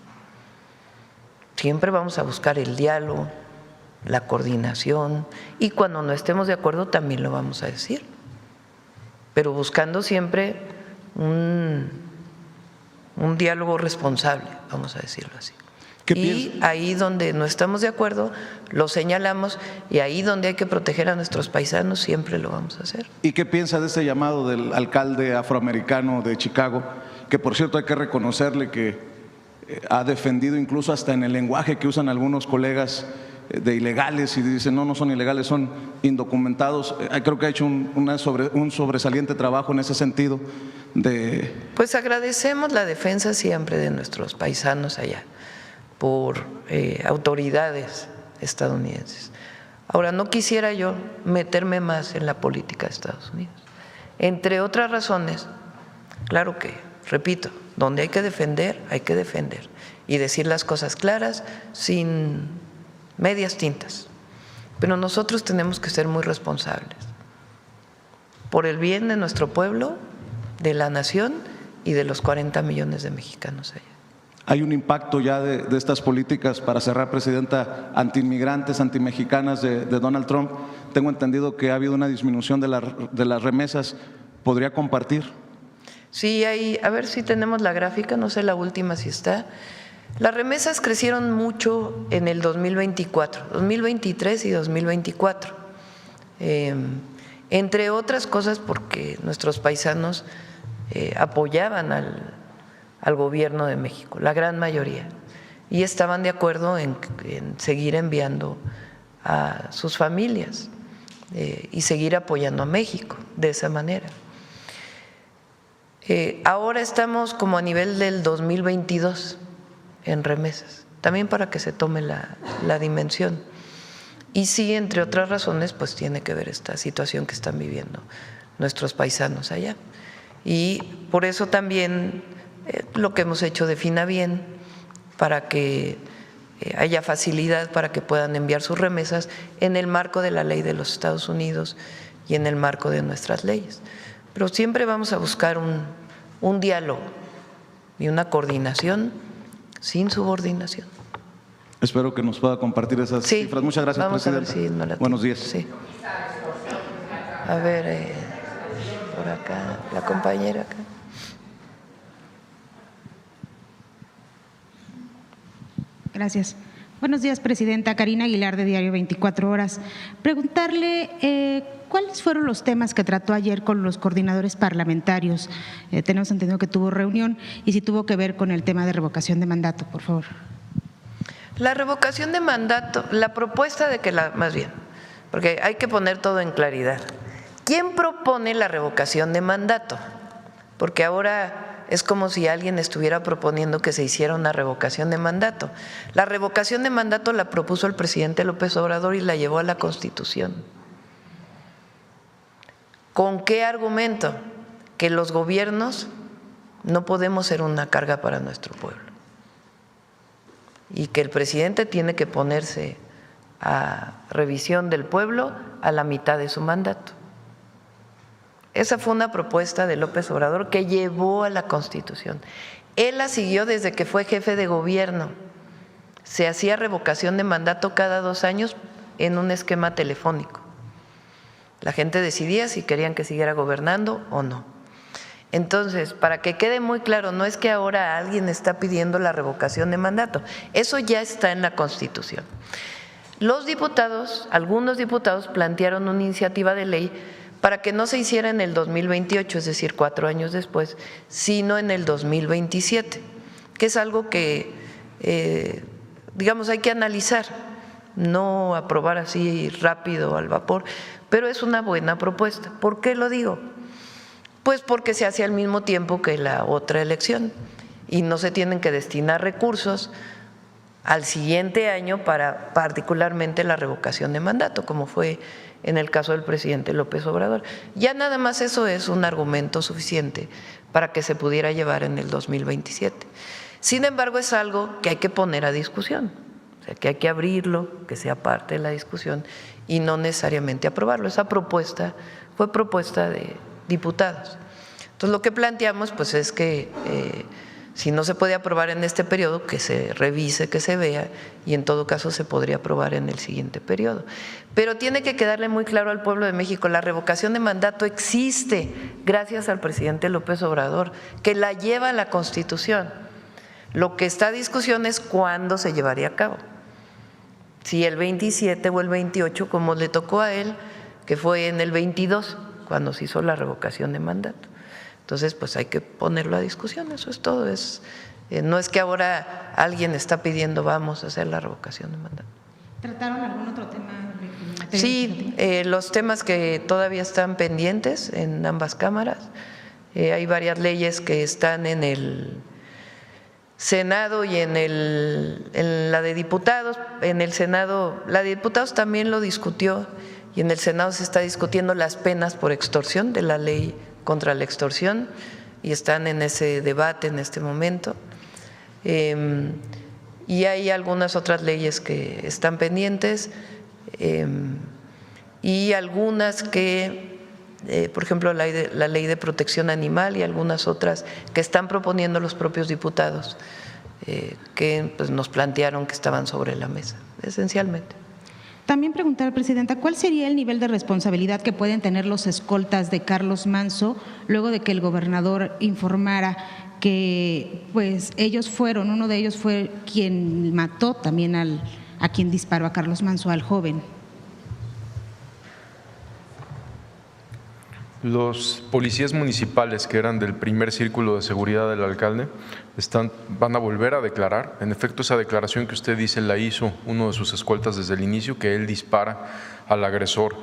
Siempre vamos a buscar el diálogo, la coordinación, y cuando no estemos de acuerdo también lo vamos a decir, pero buscando siempre un diálogo responsable, vamos a decirlo así. Y ahí donde no estamos de acuerdo, lo señalamos, y ahí donde hay que proteger a nuestros paisanos, siempre lo vamos a hacer. ¿Y qué piensa de este llamado del alcalde afroamericano de Chicago, que por cierto hay que reconocerle que ha defendido incluso hasta en el lenguaje que usan algunos colegas de ilegales, y dicen no son ilegales, son indocumentados? Creo que ha hecho un sobresaliente trabajo en ese sentido. Pues agradecemos la defensa siempre de nuestros paisanos allá por autoridades estadounidenses. Ahora, no quisiera yo meterme más en la política de Estados Unidos. Entre otras razones, claro que, repito, donde hay que defender y decir las cosas claras sin medias tintas. Pero nosotros tenemos que ser muy responsables por el bien de nuestro pueblo, de la nación y de los 40 millones de mexicanos allá. ¿Hay un impacto ya de estas políticas, para cerrar, Presidenta, antiinmigrantes, antimexicanas de Donald Trump? Tengo entendido que ha habido una disminución de las remesas. ¿Podría compartir? Sí, a ver si tenemos la gráfica, no sé la última si está. Las remesas crecieron mucho en el 2024, 2023 y 2024, entre otras cosas porque nuestros paisanos apoyaban al gobierno de México, la gran mayoría, y estaban de acuerdo en seguir enviando a sus familias y seguir apoyando a México de esa manera. Ahora estamos como a nivel del 2022 en remesas, también para que se tome la dimensión. Y sí, entre otras razones, pues tiene que ver esta situación que están viviendo nuestros paisanos allá. Y por eso también lo que hemos hecho de Finabién, para que haya facilidad para que puedan enviar sus remesas en el marco de la ley de los Estados Unidos y en el marco de nuestras leyes. Pero siempre vamos a buscar un diálogo y una coordinación sin subordinación. Espero que nos pueda compartir esas cifras. Muchas gracias, Presidenta. A ver si no la Buenos días. Sí. A ver, por acá, la compañera acá. Gracias. Buenos días, Presidenta. Karina Aguilar, de Diario 24 Horas. Preguntarle cuáles fueron los temas que trató ayer con los coordinadores parlamentarios. Tenemos entendido que tuvo reunión, y si tuvo que ver con el tema de revocación de mandato, por favor. La revocación de mandato, la propuesta de que más bien, porque hay que poner todo en claridad. ¿Quién propone la revocación de mandato? Porque ahora es como si alguien estuviera proponiendo que se hiciera una revocación de mandato. La revocación de mandato la propuso el presidente López Obrador y la llevó a la Constitución. ¿Con qué argumento? Que los gobiernos no podemos ser una carga para nuestro pueblo y que el presidente tiene que ponerse a revisión del pueblo a la mitad de su mandato. Esa fue una propuesta de López Obrador que llevó a la Constitución. Él la siguió desde que fue jefe de gobierno. Se hacía revocación de mandato cada 2 años en un esquema telefónico. La gente decidía si querían que siguiera gobernando o no. Entonces, para que quede muy claro, no es que ahora alguien está pidiendo la revocación de mandato, eso ya está en la Constitución. Los diputados, algunos diputados plantearon una iniciativa de ley para que no se hiciera en el 2028, es decir, 4 años después, sino en el 2027, que es algo que, digamos, hay que analizar, no aprobar así rápido al vapor, pero es una buena propuesta. ¿Por qué lo digo? Pues porque se hace al mismo tiempo que la otra elección y no se tienen que destinar recursos al siguiente año para particularmente la revocación de mandato, como fue en el caso del presidente López Obrador. Ya nada más eso es un argumento suficiente para que se pudiera llevar en el 2027. Sin embargo, es algo que hay que poner a discusión, o sea, que hay que abrirlo, que sea parte de la discusión y no necesariamente aprobarlo. Esa propuesta fue propuesta de diputados. Entonces, lo que planteamos pues es que si no se puede aprobar en este periodo, que se revise, que se vea y en todo caso se podría aprobar en el siguiente periodo. Pero tiene que quedarle muy claro al pueblo de México, la revocación de mandato existe gracias al presidente López Obrador, que la lleva a la Constitución. Lo que está a discusión es cuándo se llevaría a cabo. Si el 27 o el 28, como le tocó a él, que fue en el 22, cuando se hizo la revocación de mandato. Entonces, pues hay que ponerlo a discusión, eso es todo. No es que ahora alguien está pidiendo vamos a hacer la revocación de mandato. ¿Trataron algún otro tema? Sí, los temas que todavía están pendientes en ambas cámaras. Hay varias leyes que están en el Senado y en la de diputados. En el Senado, la de diputados también lo discutió y en el Senado se está discutiendo las penas por extorsión de la ley contra la extorsión y están en ese debate en este momento. Y hay algunas otras leyes que están pendientes y algunas que, por ejemplo, la ley de protección animal y algunas otras que están proponiendo los propios diputados que pues, nos plantearon que estaban sobre la mesa, esencialmente. También preguntar, Presidenta, ¿cuál sería el nivel de responsabilidad que pueden tener los escoltas de Carlos Manzo luego de que el gobernador informara que pues uno de ellos fue quien mató también a quien disparó a Carlos Manzo, al joven? Los policías municipales que eran del primer círculo de seguridad del alcalde van a volver a declarar. En efecto, esa declaración que usted dice la hizo uno de sus escoltas desde el inicio, que él dispara al agresor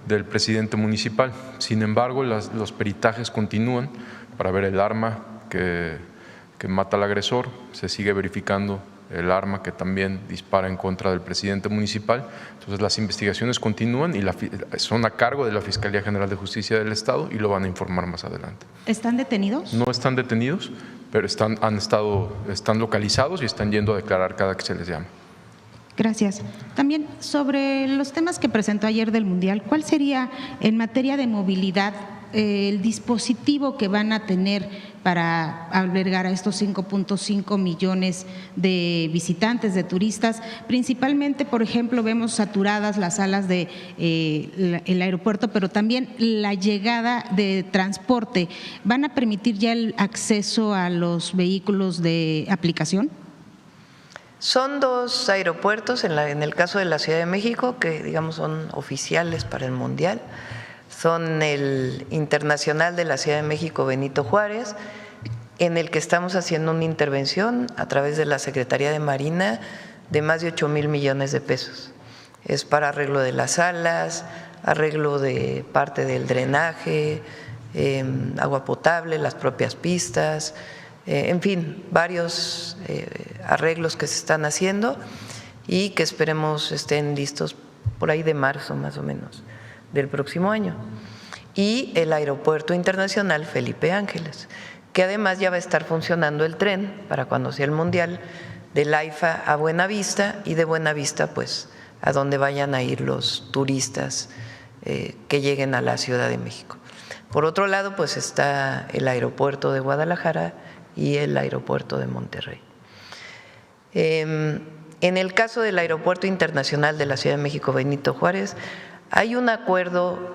del presidente municipal. Sin embargo, los peritajes continúan para ver el arma que mata al agresor. Se sigue verificando el arma que también dispara en contra del presidente municipal. Entonces las investigaciones continúan y son a cargo de la Fiscalía General de Justicia del Estado y lo van a informar más adelante. ¿Están detenidos? No están detenidos, pero están localizados y están yendo a declarar cada que se les llama. Gracias. También sobre los temas que presentó ayer del Mundial, ¿cuál sería en materia de movilidad el dispositivo que van a tener para albergar a estos 5.5 millones de visitantes, de turistas? Principalmente, por ejemplo, vemos saturadas las salas del aeropuerto, pero también la llegada de transporte. ¿Van a permitir ya el acceso a los vehículos de aplicación? Son 2 aeropuertos, en el caso de la Ciudad de México, que digamos son oficiales para el Mundial. Son el Internacional de la Ciudad de México Benito Juárez, en el que estamos haciendo una intervención a través de la Secretaría de Marina de más de 8,000 millones de pesos. Es para arreglo de las salas, arreglo de parte del drenaje, agua potable, las propias pistas, en fin, varios arreglos que se están haciendo y que esperemos estén listos por ahí de marzo más o menos del próximo año. Y el Aeropuerto Internacional Felipe Ángeles, que además ya va a estar funcionando el tren para cuando sea el Mundial, del AIFA a Buenavista y de Buenavista pues a donde vayan a ir los turistas que lleguen a la Ciudad de México. Por otro lado pues está el aeropuerto de Guadalajara y el aeropuerto de Monterrey. En el caso del Aeropuerto Internacional de la Ciudad de México Benito Juárez, hay un acuerdo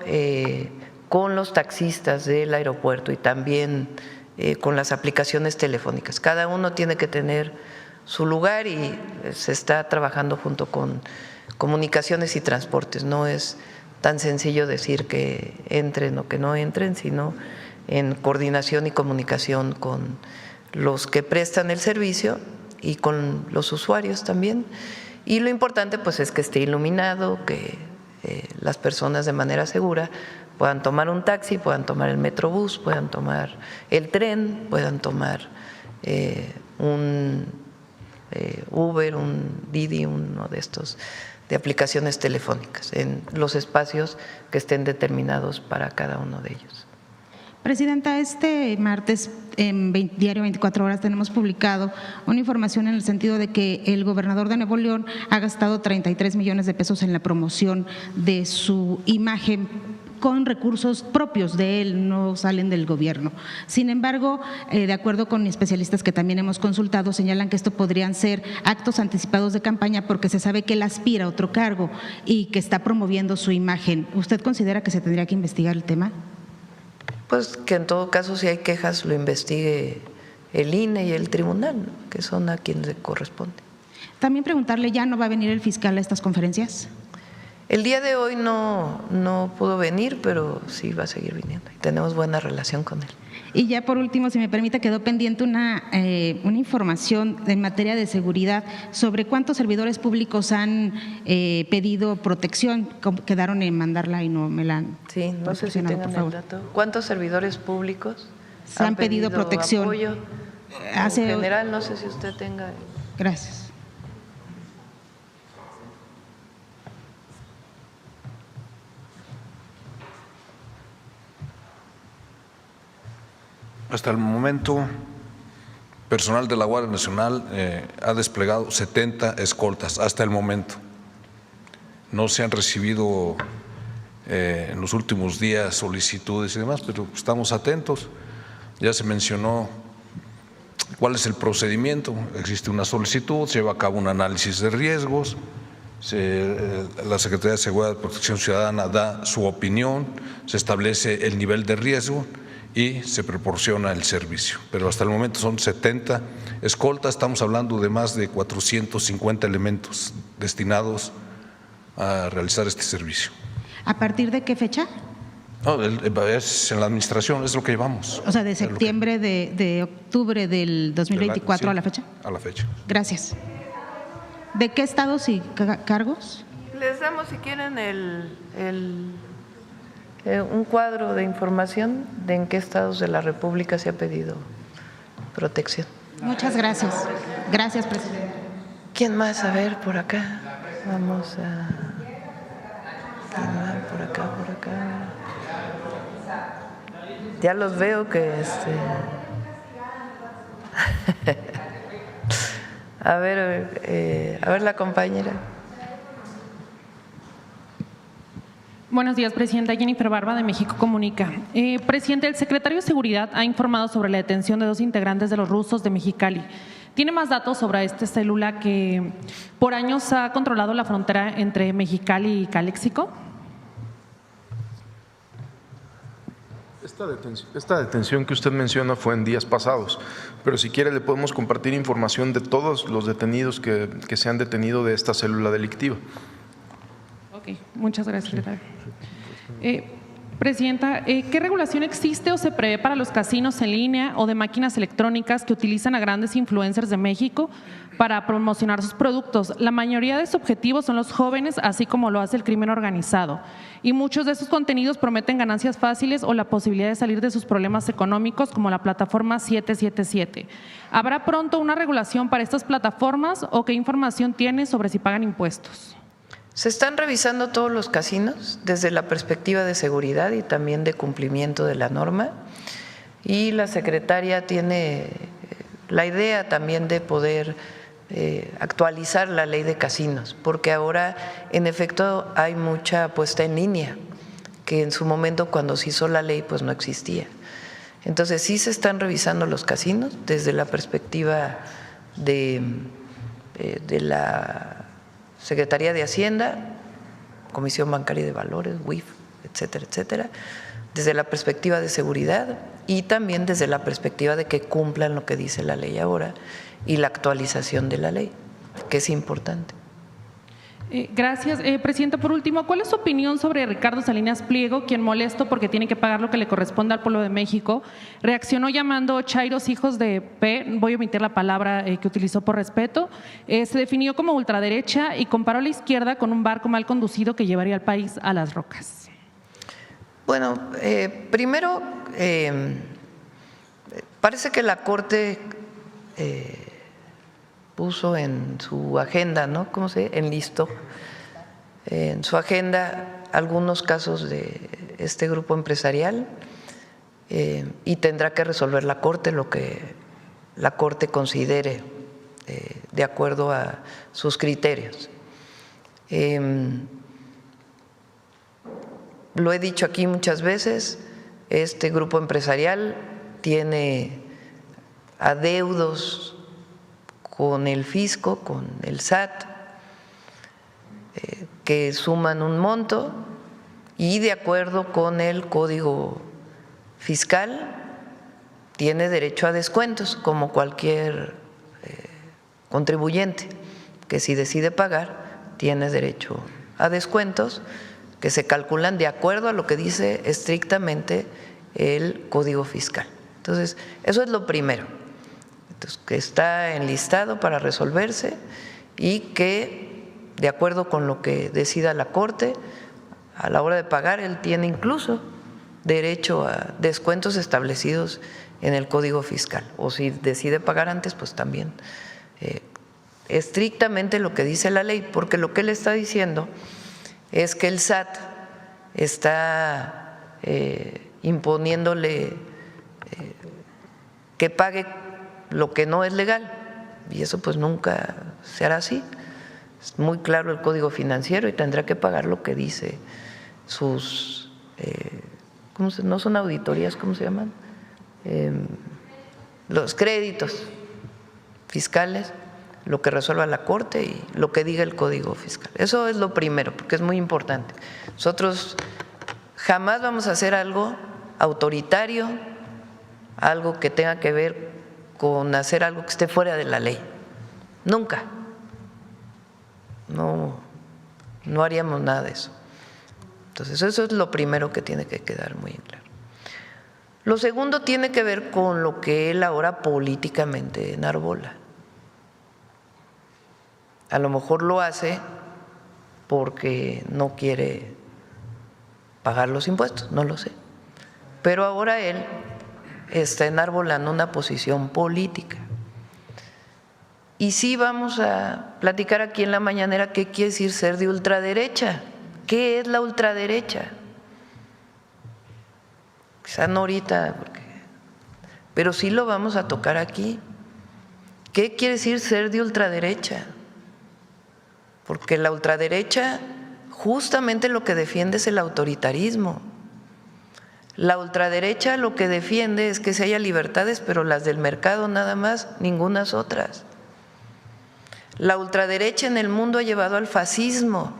con los taxistas del aeropuerto y también con las aplicaciones telefónicas. Cada uno tiene que tener su lugar y se está trabajando junto con Comunicaciones y Transportes. No es tan sencillo decir que entren o que no entren, sino en coordinación y comunicación con los que prestan el servicio y con los usuarios también. Y lo importante pues es que esté iluminado, que las personas de manera segura puedan tomar un taxi, puedan tomar el Metrobús, puedan tomar el tren, puedan tomar un Uber, un Didi, uno de estos de aplicaciones telefónicas en los espacios que estén determinados para cada uno de ellos. Presidenta, este martes en Diario 24 Horas tenemos publicado una información en el sentido de que el gobernador de Nuevo León ha gastado 33 millones de pesos en la promoción de su imagen con recursos propios de él, no salen del gobierno. Sin embargo, de acuerdo con especialistas que también hemos consultado, señalan que esto podrían ser actos anticipados de campaña porque se sabe que él aspira a otro cargo y que está promoviendo su imagen. ¿Usted considera que se tendría que investigar el tema? Pues que en todo caso, si hay quejas, lo investigue el INE y el tribunal, ¿no?, que son a quienes le corresponde. También preguntarle, ¿ya no va a venir el fiscal a estas conferencias? El día de hoy no pudo venir, pero sí va a seguir viniendo y tenemos buena relación con él. Y ya por último, si me permite, quedó pendiente una información en materia de seguridad sobre cuántos servidores públicos han pedido protección. Quedaron en mandarla y no me la han no sé si tengan el dato. ¿Cuántos servidores públicos se han pedido protección? Apoyo? En general, no sé si usted tenga. Gracias. Hasta el momento, personal de la Guardia Nacional ha desplegado 70 escoltas, hasta el momento. No se han recibido en los últimos días solicitudes y demás, pero estamos atentos. Ya se mencionó cuál es el procedimiento. Existe una solicitud, se lleva a cabo un análisis de riesgos, la Secretaría de Seguridad y Protección Ciudadana da su opinión, se establece el nivel de riesgo y se proporciona el servicio. Pero hasta el momento son 70 escoltas, estamos hablando de más de 450 elementos destinados a realizar este servicio. ¿A partir de qué fecha? No, es en la administración, es lo que llevamos. O sea, de septiembre, de octubre del 2024 a la fecha. A la fecha. Gracias. ¿De qué estados y cargos? Les damos, si quieren, un cuadro de información de en qué estados de la República se ha pedido protección. Muchas gracias. Gracias, presidente. ¿Quién más? A ver, por acá. Vamos a… ¿Quién más? Por acá, por acá. Ya los veo que… A ver la compañera. Buenos días, Presidenta. Jennifer Barba, de México Comunica. Presidente, el secretario de Seguridad ha informado sobre la detención de 2 integrantes de los rusos de Mexicali. ¿Tiene más datos sobre esta célula que por años ha controlado la frontera entre Mexicali y Caléxico? Esta detención que usted menciona fue en días pasados, pero si quiere le podemos compartir información de todos los detenidos que se han detenido de esta célula delictiva. Ok, muchas gracias, secretario. Presidenta, ¿qué regulación existe o se prevé para los casinos en línea o de máquinas electrónicas que utilizan a grandes influencers de México para promocionar sus productos? La mayoría de sus objetivos son los jóvenes, así como lo hace el crimen organizado. Y muchos de esos contenidos prometen ganancias fáciles o la posibilidad de salir de sus problemas económicos, como la plataforma 777. ¿Habrá pronto una regulación para estas plataformas o qué información tiene sobre si pagan impuestos? Se están revisando todos los casinos desde la perspectiva de seguridad y también de cumplimiento de la norma, y la secretaria tiene la idea también de poder actualizar la ley de casinos, porque ahora en efecto hay mucha apuesta en línea que en su momento cuando se hizo la ley pues no existía. Entonces sí se están revisando los casinos desde la perspectiva de la Secretaría de Hacienda, Comisión Bancaria y de Valores, WIF, etcétera, etcétera, desde la perspectiva de seguridad y también desde la perspectiva de que cumplan lo que dice la ley ahora y la actualización de la ley, que es importante. Gracias. Presidenta, por último, ¿cuál es su opinión sobre Ricardo Salinas Pliego, quien, molesto porque tiene que pagar lo que le corresponde al pueblo de México, reaccionó llamando chairos hijos de P, voy a omitir la palabra que utilizó por respeto, se definió como ultraderecha y comparó a la izquierda con un barco mal conducido que llevaría al país a las rocas? Bueno, primero, parece que la Corte puso en su agenda, ¿no? ¿Cómo se enlistó? En su agenda algunos casos de este grupo empresarial y tendrá que resolver la Corte lo que la Corte considere de acuerdo a sus criterios. Lo he dicho aquí muchas veces, este grupo empresarial tiene adeudos con el fisco, con el SAT, que suman un monto y de acuerdo con el Código Fiscal tiene derecho a descuentos como cualquier contribuyente que si decide pagar tiene derecho a descuentos que se calculan de acuerdo a lo que dice estrictamente el Código Fiscal. Entonces, eso es lo primero. Entonces, que está enlistado para resolverse y que, de acuerdo con lo que decida la Corte, a la hora de pagar, él tiene incluso derecho a descuentos establecidos en el Código Fiscal. O si decide pagar antes, pues también estrictamente lo que dice la ley, porque lo que él está diciendo es que el SAT está imponiéndole que pague lo que no es legal, y eso pues nunca se hará así. Es muy claro el Código Financiero y tendrá que pagar lo que dice sus, no son auditorías, ¿cómo se llaman? Los créditos fiscales, lo que resuelva la Corte y lo que diga el Código Fiscal. Eso es lo primero, porque es muy importante. Nosotros jamás vamos a hacer algo autoritario, algo que tenga que ver con hacer algo que esté fuera de la ley. Nunca. No haríamos nada de eso. Entonces, eso es lo primero que tiene que quedar muy claro. Lo segundo tiene que ver con lo que él ahora políticamente enarbola. A lo mejor lo hace porque no quiere pagar los impuestos, no lo sé. Pero ahora él está enarbolando una posición política. Y sí vamos a platicar aquí en la mañanera qué quiere decir ser de ultraderecha. ¿Qué es la ultraderecha? Quizá no ahorita, pero sí lo vamos a tocar aquí. ¿Qué quiere decir ser de ultraderecha? Porque la ultraderecha justamente lo que defiende es el autoritarismo. La ultraderecha lo que defiende es que se haya libertades, pero las del mercado nada más, ningunas otras. La ultraderecha en el mundo ha llevado al fascismo,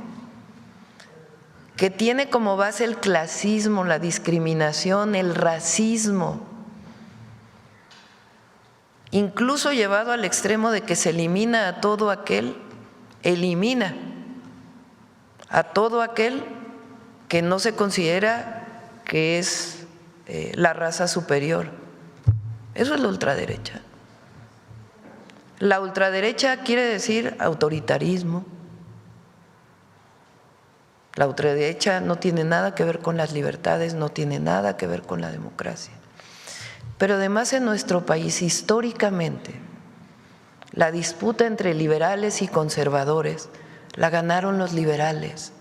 que tiene como base el clasismo, la discriminación, el racismo, incluso llevado al extremo de que se elimina a todo aquel que no se considera que es la raza superior. Eso es la ultraderecha. La ultraderecha quiere decir autoritarismo. La ultraderecha no tiene nada que ver con las libertades, no tiene nada que ver con la democracia. Pero además en nuestro país, históricamente, la disputa entre liberales y conservadores la ganaron los liberales.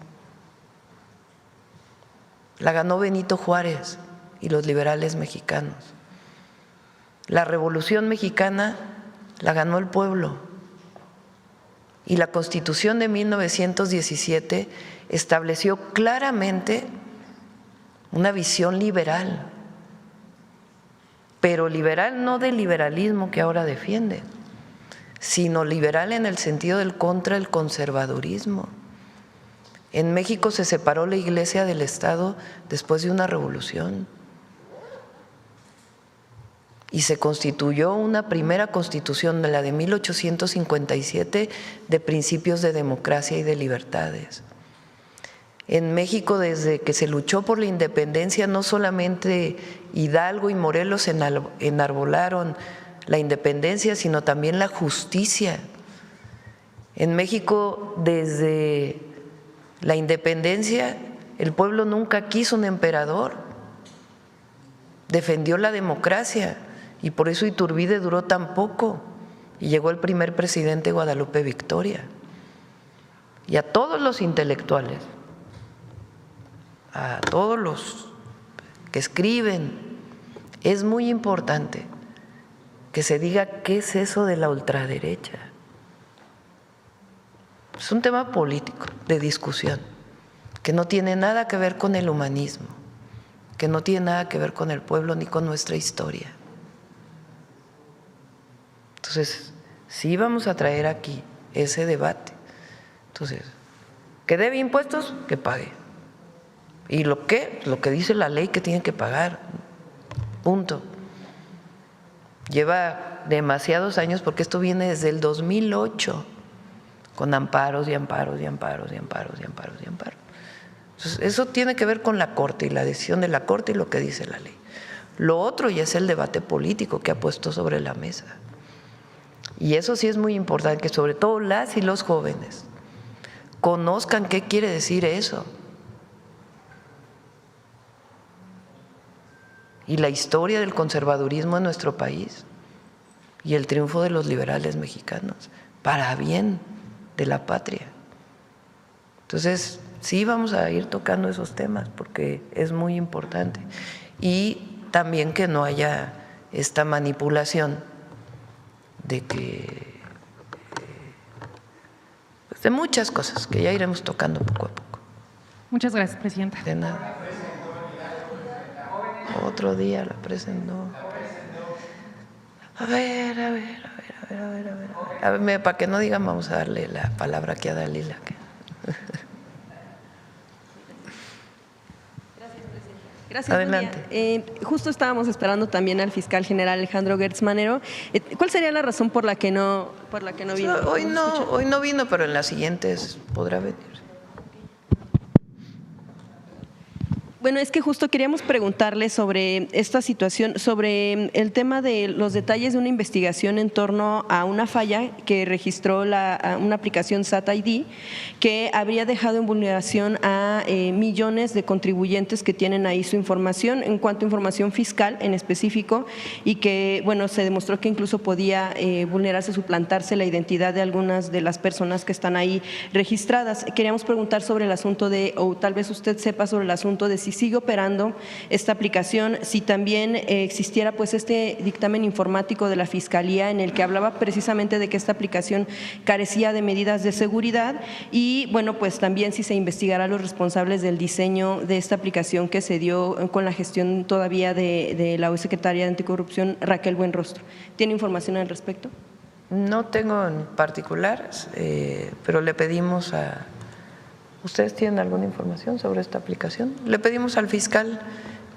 La ganó Benito Juárez y los liberales mexicanos. La Revolución Mexicana la ganó el pueblo. Y la Constitución de 1917 estableció claramente una visión liberal, pero liberal no del liberalismo que ahora defiende, sino liberal en el sentido del contra el conservadurismo, En México se separó la Iglesia del Estado después de una revolución y se constituyó una primera constitución, la de 1857, de principios de democracia y de libertades. En México, desde que se luchó por la independencia, no solamente Hidalgo y Morelos enarbolaron la independencia, sino también la justicia. En México, desde la independencia, el pueblo nunca quiso un emperador, defendió la democracia y por eso Iturbide duró tan poco y llegó el primer presidente Guadalupe Victoria. Y a todos los intelectuales, a todos los que escriben, es muy importante que se diga qué es eso de la ultraderecha. Es un tema político, de discusión, que no tiene nada que ver con el humanismo, que no tiene nada que ver con el pueblo ni con nuestra historia. Entonces, sí vamos a traer aquí ese debate. Entonces, que debe impuestos, que pague. Y lo que dice la ley que tiene que pagar, punto. Lleva demasiados años porque esto viene desde el 2008, con amparos y amparos y amparos y amparos y amparos y amparos. Entonces, eso tiene que ver con la Corte y la decisión de la Corte y lo que dice la ley. Lo otro ya es el debate político que ha puesto sobre la mesa. Y eso sí es muy importante, que sobre todo las y los jóvenes conozcan qué quiere decir eso. Y la historia del conservadurismo en nuestro país y el triunfo de los liberales mexicanos para bien de la patria. Entonces, sí vamos a ir tocando esos temas porque es muy importante. Y también que no haya esta manipulación de que de muchas cosas que ya iremos tocando poco a poco. Muchas gracias, presidenta. De nada. Otro día la presentó. A ver, para que no digan, vamos a darle la palabra aquí a Dalila. Gracias. Adelante. Justo estábamos esperando también al fiscal general Alejandro Gertz Manero. ¿Cuál sería la razón por la que no vino? Hoy no vino, pero en las siguientes podrá venir. Bueno, es que justo queríamos preguntarle sobre esta situación, sobre el tema de los detalles de una investigación en torno a una falla que registró una aplicación SAT-ID que habría dejado en vulneración a millones de contribuyentes que tienen ahí su información, en cuanto a información fiscal en específico, y que, bueno, se demostró que incluso podía vulnerarse, suplantarse la identidad de algunas de las personas que están ahí registradas. Queríamos preguntar sobre el asunto o tal vez usted sepa sobre el asunto de si sigue operando esta aplicación, si también existiera pues este dictamen informático de la Fiscalía en el que hablaba precisamente de que esta aplicación carecía de medidas de seguridad, y bueno, pues también si se investigará a los responsables del diseño de esta aplicación que se dio con la gestión todavía de la hoy secretaria de Anticorrupción, Raquel Buenrostro. ¿Tiene información al respecto? No tengo en particular, pero le pedimos a… ¿Ustedes tienen alguna información sobre esta aplicación? Le pedimos al fiscal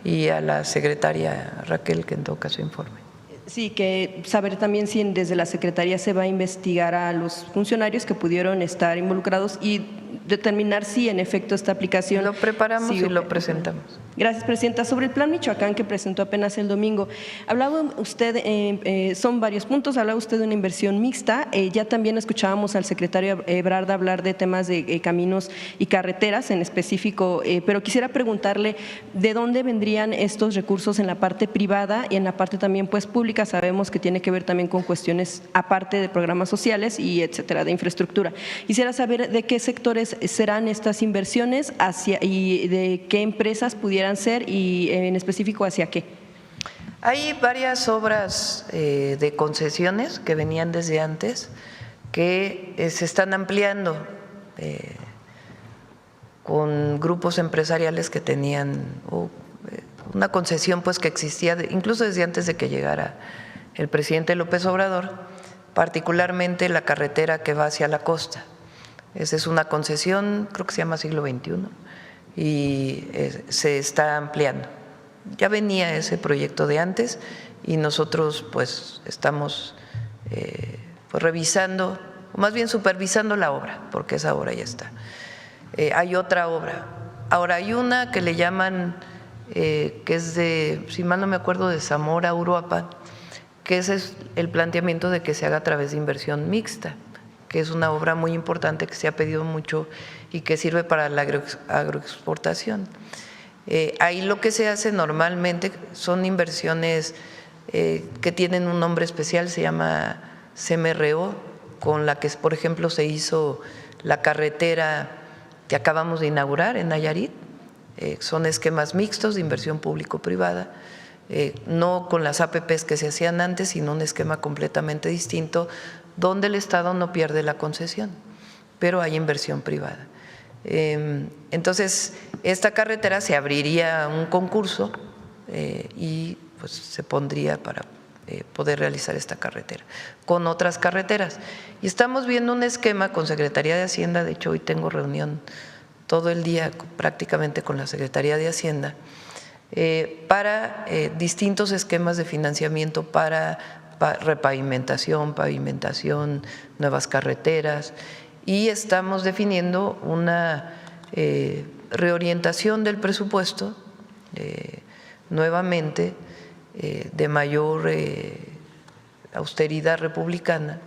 y a la secretaria Raquel que en todo caso informe. Sí, que saber también si desde la Secretaría se va a investigar a los funcionarios que pudieron estar involucrados y determinar si en efecto esta aplicación… Lo preparamos y lo presentamos. Gracias, presidenta. Sobre el Plan Michoacán que presentó apenas el domingo, hablaba usted, son varios puntos, hablaba usted de una inversión mixta, ya también escuchábamos al secretario Ebrard hablar de temas de caminos y carreteras en específico, pero quisiera preguntarle de dónde vendrían estos recursos en la parte privada y en la parte también pues pública. Sabemos que tiene que ver también con cuestiones aparte de programas sociales y etcétera, de infraestructura. Quisiera saber de qué sectores serán estas inversiones y de qué empresas pudieran ser y en específico hacia qué. Hay varias obras de concesiones que venían desde antes que se están ampliando con grupos empresariales que tenían una concesión pues que existía incluso desde antes de que llegara el presidente López Obrador, particularmente la carretera que va hacia la costa, Esa es una concesión, creo que se llama siglo XXI, y se está ampliando. Ya venía ese proyecto de antes y nosotros pues estamos pues revisando, o más bien supervisando la obra, porque esa obra ya está. Hay otra obra. Ahora hay una que le llaman, que es de, si mal no me acuerdo, de Zamora, Uruapan, que ese es el planteamiento de que se haga a través de inversión mixta, que es una obra muy importante que se ha pedido mucho y que sirve para la agroexportación. Ahí lo que se hace normalmente son inversiones que tienen un nombre especial, se llama CMRO, con la que, por ejemplo, se hizo la carretera que acabamos de inaugurar en Nayarit. Son esquemas mixtos de inversión público-privada, no con las APPs que se hacían antes, sino un esquema completamente distinto, donde el Estado no pierde la concesión, pero hay inversión privada. Entonces, esta carretera se abriría un concurso y pues se pondría para poder realizar esta carretera con otras carreteras. Y estamos viendo un esquema con Secretaría de Hacienda, de hecho hoy tengo reunión todo el día prácticamente con la Secretaría de Hacienda, para distintos esquemas de financiamiento para repavimentación, pavimentación, nuevas carreteras, y estamos definiendo una reorientación del presupuesto nuevamente de mayor austeridad republicana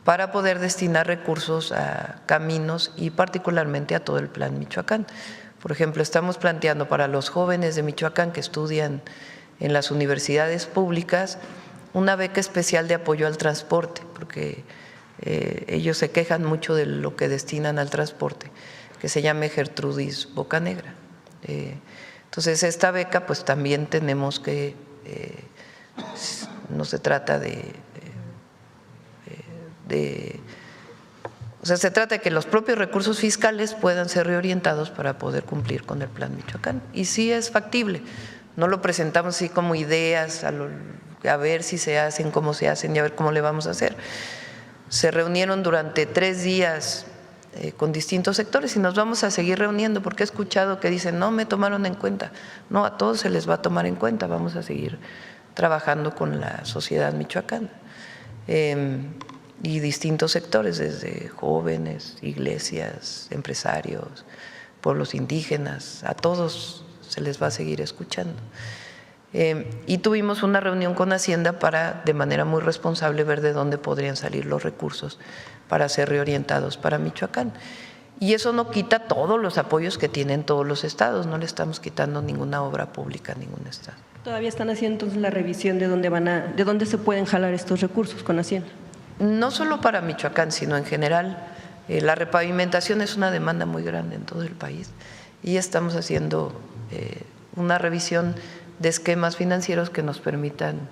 para poder destinar recursos a caminos y particularmente a todo el Plan Michoacán. Por ejemplo, estamos planteando para los jóvenes de Michoacán que estudian en las universidades públicas una beca especial de apoyo al transporte, porque ellos se quejan mucho de lo que destinan al transporte, que se llame Gertrudis Bocanegra. Entonces, esta beca pues también tenemos que, no se trata o sea, se trata de que los propios recursos fiscales puedan ser reorientados para poder cumplir con el Plan Michoacán. Y sí es factible, no lo presentamos así como ideas, a ver si se hacen, cómo se hacen y a ver cómo le vamos a hacer. Se reunieron durante 3 días con distintos sectores y nos vamos a seguir reuniendo porque he escuchado que dicen no me tomaron en cuenta. No, a todos se les va a tomar en cuenta, vamos a seguir trabajando con la sociedad michoacana y distintos sectores, desde jóvenes, iglesias, empresarios, pueblos indígenas, a todos se les va a seguir escuchando. Y tuvimos una reunión con Hacienda para, de manera muy responsable, ver de dónde podrían salir los recursos para ser reorientados para Michoacán. Y eso no quita todos los apoyos que tienen todos los estados, no le estamos quitando ninguna obra pública a ningún estado. ¿Todavía están haciendo entonces la revisión de dónde se pueden jalar estos recursos con Hacienda? No solo para Michoacán, sino en general. La repavimentación es una demanda muy grande en todo el país y estamos haciendo una revisión de esquemas financieros que nos permitan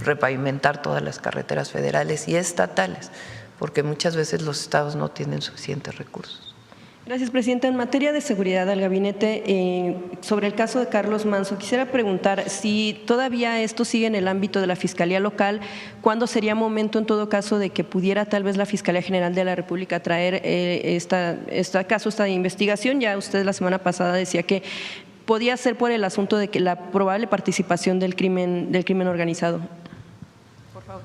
repavimentar todas las carreteras federales y estatales, porque muchas veces los estados no tienen suficientes recursos. Gracias, Presidenta. En materia de seguridad al gabinete, sobre el caso de Carlos Manzo, quisiera preguntar si todavía esto sigue en el ámbito de la Fiscalía Local, ¿cuándo sería momento en todo caso de que pudiera tal vez la Fiscalía General de la República traer esta investigación? Ya usted la semana pasada decía que podía ser por el asunto de que la probable participación del crimen organizado. Por favor.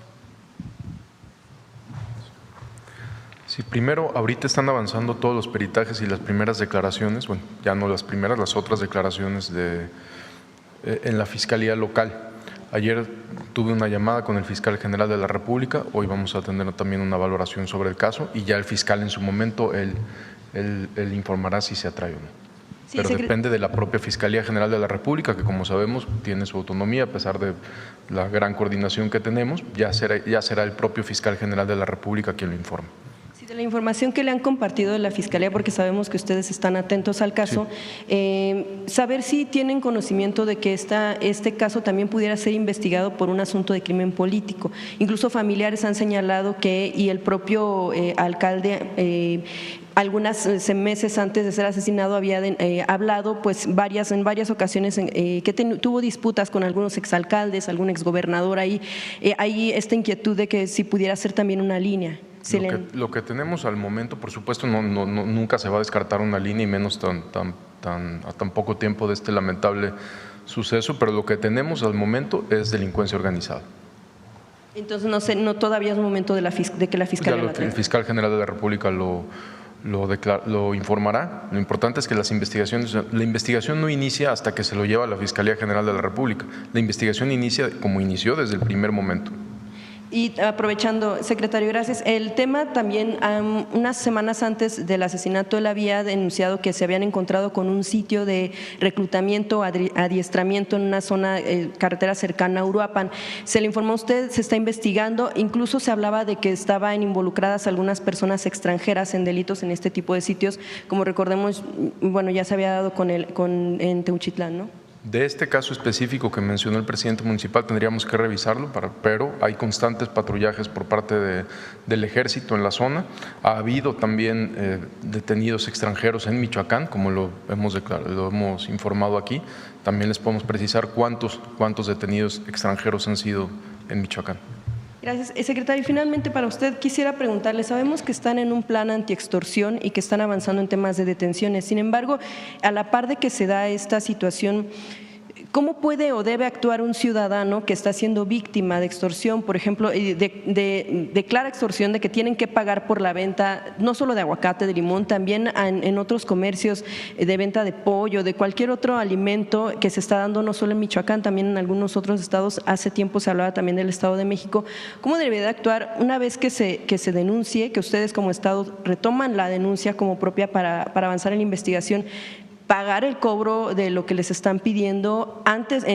Sí, primero, ahorita están avanzando todos los peritajes y las primeras declaraciones, bueno, ya no las primeras, las otras declaraciones en la Fiscalía Local. Ayer tuve una llamada con el Fiscal General de la República, hoy vamos a tener también una valoración sobre el caso y ya el fiscal en su momento, él informará si se atrae o no. Sí, pero depende de la propia Fiscalía General de la República, que como sabemos tiene su autonomía a pesar de la gran coordinación que tenemos, ya será el propio Fiscal General de la República quien lo informe. De la información que le han compartido de la Fiscalía, porque sabemos que ustedes están atentos al caso, sí. Saber si tienen conocimiento de que este caso también pudiera ser investigado por un asunto de crimen político. Incluso familiares han señalado que, y el propio alcalde, algunos meses antes de ser asesinado había hablado pues en varias ocasiones que tuvo disputas con algunos exalcaldes, algún exgobernador ahí. Hay esta inquietud de que si pudiera ser también una línea. Lo que tenemos al momento, por supuesto, nunca se va a descartar una línea y menos a tan poco tiempo de este lamentable suceso, pero lo que tenemos al momento es delincuencia organizada. Entonces, todavía es momento de que la Fiscalía la traiga. El fiscal general de la República lo informará. Lo importante es que la investigación no inicia hasta que se lo lleva a la Fiscalía General de la República. La investigación inicia como inició desde el primer momento. Y aprovechando, secretario, gracias. El tema también, unas semanas antes del asesinato, él había denunciado que se habían encontrado con un sitio de reclutamiento, adiestramiento en una zona, carretera cercana a Uruapan. Se le informó a usted, se está investigando, incluso se hablaba de que estaban involucradas algunas personas extranjeras en delitos en este tipo de sitios, como recordemos, bueno, ya se había dado en Teuchitlán, ¿no? De este caso específico que mencionó el presidente municipal tendríamos que revisarlo, pero hay constantes patrullajes por parte del ejército en la zona. Ha habido también detenidos extranjeros en Michoacán, como lo hemos informado aquí. También les podemos precisar cuántos detenidos extranjeros han sido en Michoacán. Gracias. Secretario, finalmente para usted quisiera preguntarle, sabemos que están en un plan antiextorsión y que están avanzando en temas de detenciones. Sin embargo, a la par de que se da esta situación, ¿cómo puede o debe actuar un ciudadano que está siendo víctima de extorsión? Por ejemplo, de clara extorsión, de que tienen que pagar por la venta, no solo de aguacate, de limón, también en otros comercios de venta de pollo, de cualquier otro alimento que se está dando no solo en Michoacán, también en algunos otros estados. Hace tiempo se hablaba también del Estado de México. ¿Cómo debe de actuar una vez que se denuncie, que ustedes como Estado retoman la denuncia como propia para avanzar en la investigación? Pagar el cobro de lo que les están pidiendo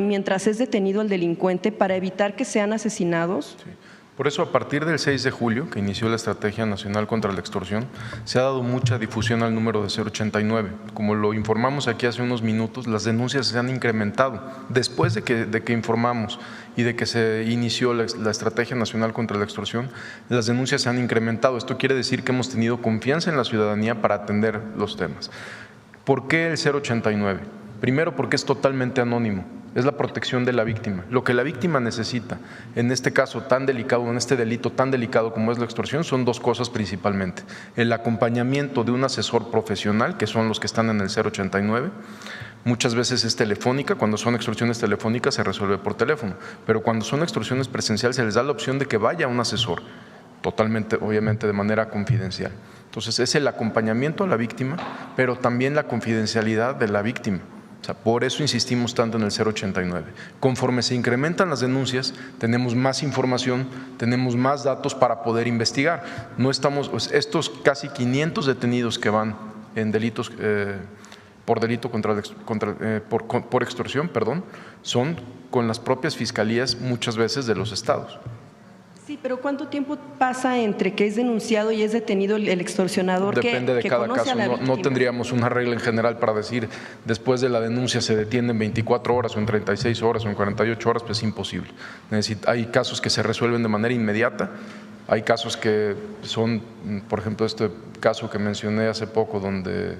mientras es detenido el delincuente para evitar que sean asesinados. Sí. Por eso, a partir del 6 de julio, que inició la Estrategia Nacional contra la Extorsión, se ha dado mucha difusión al número de 089. Como lo informamos aquí hace unos minutos, las denuncias se han incrementado. Después de que informamos y de que se inició la Estrategia Nacional contra la Extorsión, las denuncias se han incrementado. Esto quiere decir que hemos tenido confianza en la ciudadanía para atender los temas. ¿Por qué el 089? Primero, porque es totalmente anónimo, es la protección de la víctima. Lo que la víctima necesita en este caso tan delicado, en este delito tan delicado como es la extorsión, son dos cosas principalmente. El acompañamiento de un asesor profesional, que son los que están en el 089, muchas veces es telefónica. Cuando son extorsiones telefónicas se resuelve por teléfono, pero cuando son extorsiones presenciales se les da la opción de que vaya un asesor, totalmente, obviamente de manera confidencial. Entonces es el acompañamiento a la víctima, pero también la confidencialidad de la víctima. O sea, por eso insistimos tanto en el 089. Conforme se incrementan las denuncias, tenemos más información, tenemos más datos para poder investigar. No estamos, estos casi 500 detenidos que van en delitos por delito por extorsión, son con las propias fiscalías muchas veces de los estados. Sí, pero ¿cuánto tiempo pasa entre que es denunciado y es detenido el extorsionador? Depende de cada caso. No tendríamos una regla en general para decir después de la denuncia se detiene en 24 horas o en 36 horas o en 48 horas, pues es imposible. Hay casos que se resuelven de manera inmediata, hay casos que son, por ejemplo, este caso que mencioné hace poco donde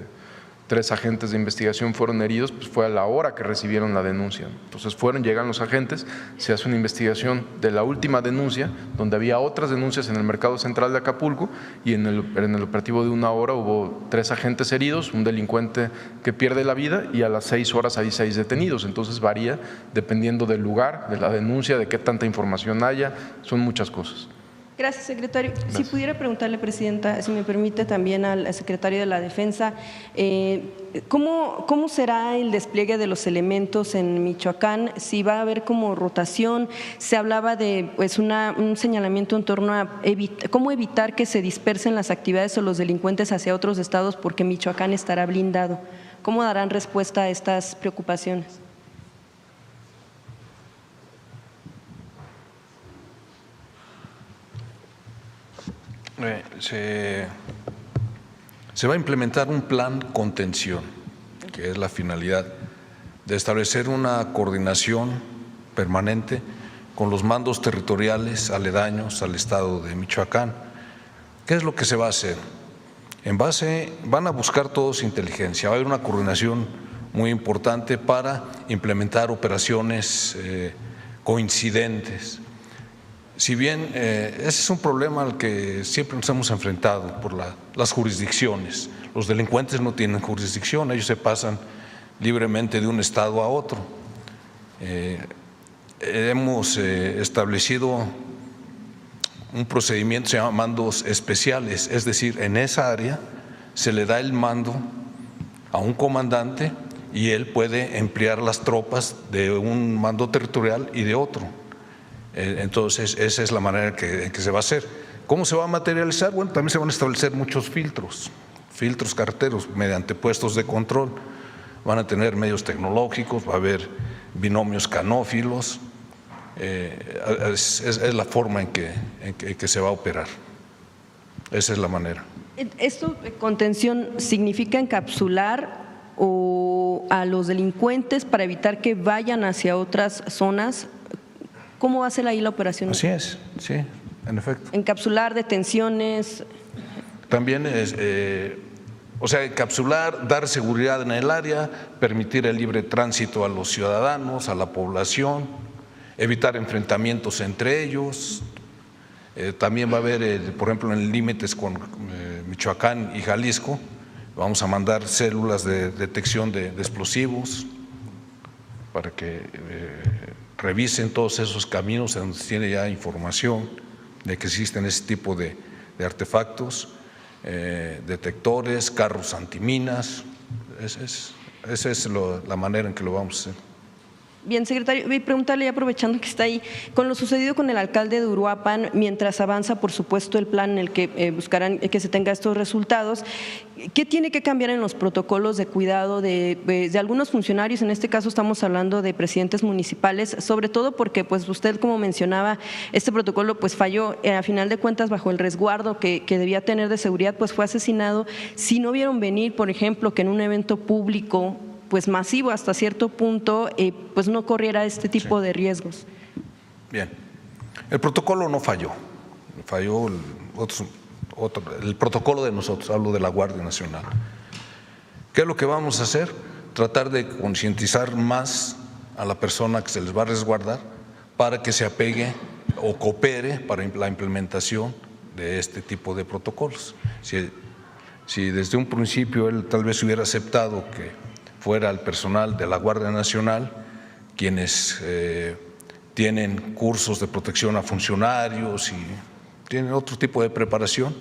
3 agentes de investigación fueron heridos, pues fue a la hora que recibieron la denuncia. Entonces llegan los agentes, se hace una investigación de la última denuncia, donde había otras denuncias en el mercado central de Acapulco, y en el operativo de 1 hora hubo 3 agentes heridos, un delincuente que pierde la vida, y a las 6 horas hay 6 detenidos. Entonces varía dependiendo del lugar, de la denuncia, de qué tanta información haya, son muchas cosas. Gracias, secretario. Gracias. Si pudiera preguntarle, Presidenta, si me permite, también al secretario de la Defensa, ¿cómo será el despliegue de los elementos en Michoacán? Si va a haber como rotación, se hablaba de un señalamiento en torno a cómo evitar que se dispersen las actividades o los delincuentes hacia otros estados porque Michoacán estará blindado. ¿Cómo darán respuesta a estas preocupaciones? Se va a implementar un plan contención, que es la finalidad de establecer una coordinación permanente con los mandos territoriales aledaños al estado de Michoacán. ¿Qué es lo que se va a hacer? Van a buscar todos inteligencia, va a haber una coordinación muy importante para implementar operaciones coincidentes. si bien ese es un problema al que siempre nos hemos enfrentado por las jurisdicciones. Los delincuentes no tienen jurisdicción, ellos se pasan libremente de un estado a otro. Hemos establecido un procedimiento que se llama mandos especiales, es decir, en esa área se le da el mando a un comandante y él puede emplear las tropas de un mando territorial y de otro. Entonces, esa es la manera en que se va a hacer. ¿Cómo se va a materializar? Bueno, también se van a establecer muchos filtros carreteros mediante puestos de control. Van a tener medios tecnológicos, va a haber binomios canófilos. Es la forma en que se va a operar. Esa es la manera. ¿Esto de contención significa encapsular a los delincuentes para evitar que vayan hacia otras zonas? ¿Cómo va a ser ahí la operación? Así es, sí, en efecto. Encapsular, detenciones. También es, encapsular, dar seguridad en el área, permitir el libre tránsito a los ciudadanos, a la población, evitar enfrentamientos entre ellos. También va a haber, por ejemplo, en límites con Michoacán y Jalisco, vamos a mandar células de detección de explosivos para que revisen todos esos caminos en donde se tiene ya información de que existen ese tipo de artefactos, detectores, carros antiminas. Esa es la manera en que lo vamos a hacer. Bien, secretario, voy a preguntarle, aprovechando que está ahí, con lo sucedido con el alcalde de Uruapan, mientras avanza, por supuesto, el plan en el que buscarán que se tenga estos resultados, ¿qué tiene que cambiar en los protocolos de cuidado de algunos funcionarios? En este caso estamos hablando de presidentes municipales, sobre todo porque, pues, usted, como mencionaba, este protocolo pues falló, a final de cuentas, bajo el resguardo que debía tener de seguridad, pues fue asesinado. Si no vieron venir, por ejemplo, que en un evento público pues masivo hasta cierto punto, pues no corriera este tipo de riesgos. Bien, el protocolo no falló, falló el protocolo de nosotros, hablo de la Guardia Nacional. ¿Qué es lo que vamos a hacer? Tratar de concientizar más a la persona que se les va a resguardar para que se apegue o coopere para la implementación de este tipo de protocolos. Si desde un principio él tal vez hubiera aceptado que fuera el personal de la Guardia Nacional quienes tienen cursos de protección a funcionarios y tienen otro tipo de preparación,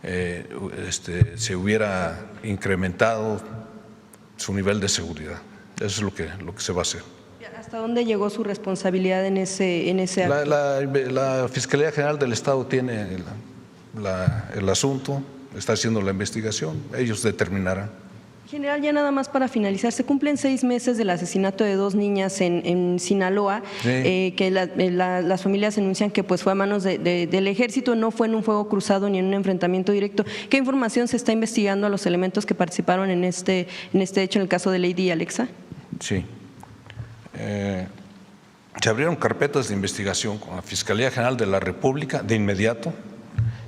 se hubiera incrementado su nivel de seguridad. Eso es lo que se va a hacer. ¿Hasta dónde llegó su responsabilidad en ese acto? La Fiscalía General del Estado tiene el asunto, está haciendo la investigación, ellos determinarán. General, ya nada más para finalizar, se cumplen 6 meses del asesinato de 2 niñas en Sinaloa, sí. Que las familias denuncian que pues fue a manos del ejército, no fue en un fuego cruzado ni en un enfrentamiento directo. ¿Qué información se está investigando a los elementos que participaron en este hecho en el caso de Lady y Alexa? Sí. Se abrieron carpetas de investigación con la Fiscalía General de la República de inmediato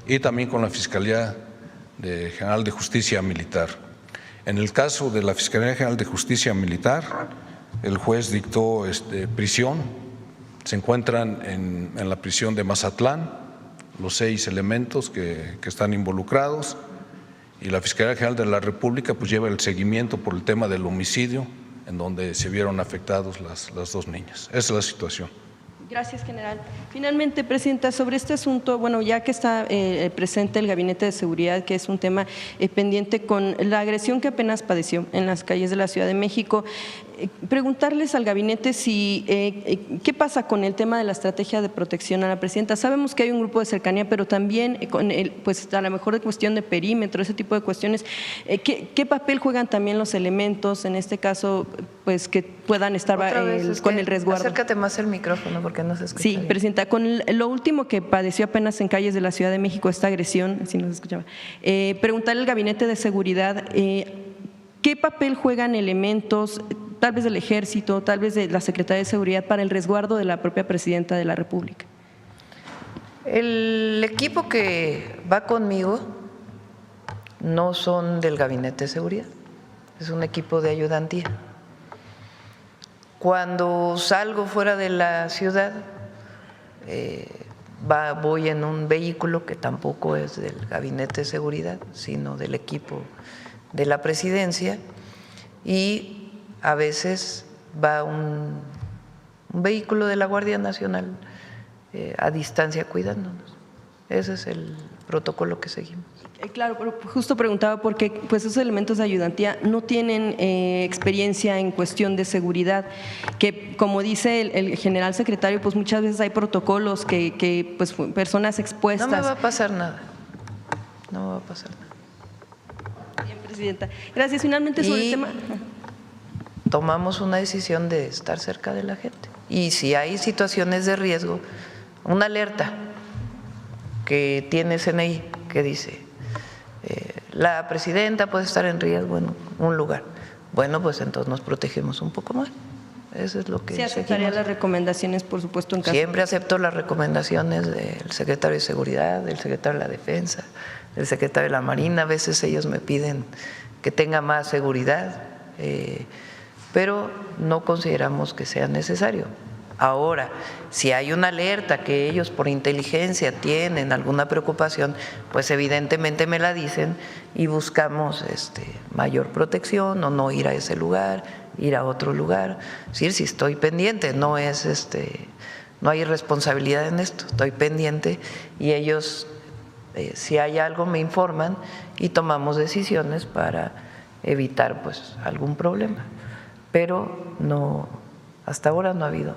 y también con la Fiscalía General de Justicia Militar. En el caso de la Fiscalía General de Justicia Militar, el juez dictó prisión. Se encuentran en la prisión de Mazatlán los 6 elementos que están involucrados y la Fiscalía General de la República pues lleva el seguimiento por el tema del homicidio en donde se vieron afectados las 2 niñas. Esa es la situación. Gracias, general. Finalmente, presidenta, sobre este asunto, bueno, ya que está presente el Gabinete de Seguridad, que es un tema pendiente con la agresión que apenas padeció en las calles de la Ciudad de México, preguntarles al gabinete si qué pasa con el tema de la estrategia de protección a la presidenta. Sabemos que hay un grupo de cercanía, pero también pues a lo mejor de cuestión de perímetro, ese tipo de cuestiones. ¿Qué papel juegan también los elementos en este caso, pues que puedan estar con el resguardo? Acércate más el micrófono porque no se escucha. Sí, bien. presidenta, con lo último que padeció apenas en calles de la Ciudad de México, esta agresión, si no se escuchaba, preguntarle al gabinete de seguridad qué papel juegan elementos, tal vez del Ejército, tal vez de la Secretaría de Seguridad, para el resguardo de la propia Presidenta de la República. El equipo que va conmigo no son del Gabinete de Seguridad, es un equipo de ayudantía. Cuando salgo fuera de la ciudad, voy en un vehículo que tampoco es del Gabinete de Seguridad, sino del equipo de la Presidencia, y a veces va un vehículo de la Guardia Nacional a distancia cuidándonos. Ese es el protocolo que seguimos. Claro, pero justo preguntaba porque pues esos elementos de ayudantía no tienen experiencia en cuestión de seguridad, que como dice el general secretario, pues muchas veces hay protocolos que pues personas expuestas. No me va a pasar nada, no me va a pasar nada. Bien, Presidenta. Gracias. Finalmente sobre el tema. Tomamos una decisión de estar cerca de la gente. Y si hay situaciones de riesgo, una alerta que tiene CNI que dice la presidenta puede estar en riesgo en un lugar. Bueno, pues entonces nos protegemos un poco más. Eso es lo que ¿Se aceptaría las recomendaciones, por supuesto, en caso? Siempre acepto las recomendaciones del secretario de Seguridad, del secretario de la Defensa, del secretario de la Marina. A veces ellos me piden que tenga más seguridad, pero no consideramos que sea necesario. Ahora, si hay una alerta que ellos por inteligencia tienen alguna preocupación, pues evidentemente me la dicen y buscamos mayor protección o no ir a ese lugar, ir a otro lugar. Es decir, si estoy pendiente, no es no hay responsabilidad en esto, estoy pendiente y ellos si hay algo me informan y tomamos decisiones para evitar pues algún problema. Pero no, hasta ahora no ha habido.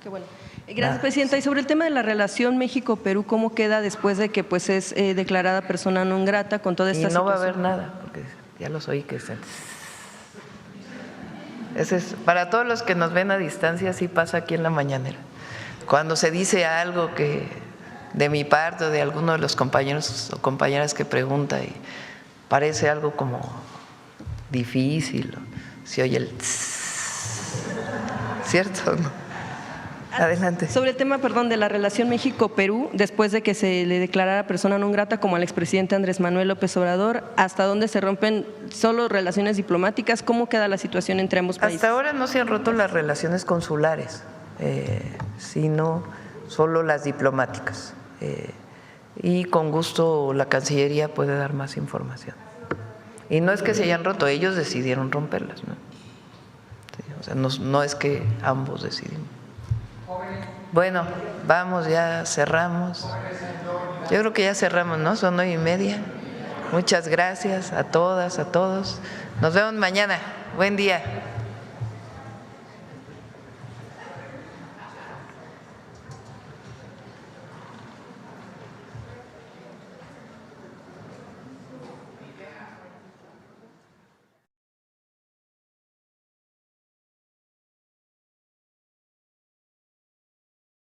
Qué bueno. Gracias, Presidenta. Y sobre el tema de la relación México-Perú, ¿cómo queda después de que pues es declarada persona non grata con toda esta situación? Y no va a haber nada, porque ya los oí que ese es, para todos los que nos ven a distancia, sí pasa aquí en la mañanera. Cuando se dice algo que de mi parte o de alguno de los compañeros o compañeras que pregunta y parece algo como difícil, se oye el ¿cierto? ¿No? Adelante. Sobre el tema, perdón, de la relación México-Perú, después de que se le declarara persona non grata como al expresidente Andrés Manuel López Obrador, ¿hasta dónde se rompen solo relaciones diplomáticas? ¿Cómo queda la situación entre ambos países? Hasta ahora no se han roto las relaciones consulares, sino solo las diplomáticas. Y con gusto la Cancillería puede dar más información. Y no es que se hayan roto, ellos decidieron romperlas, ¿no? Sí, o sea, no es que ambos decidimos. Bueno, vamos, ya cerramos. Yo creo que ya cerramos, ¿no? Son 9:30. Muchas gracias a todas, a todos. Nos vemos mañana. Buen día.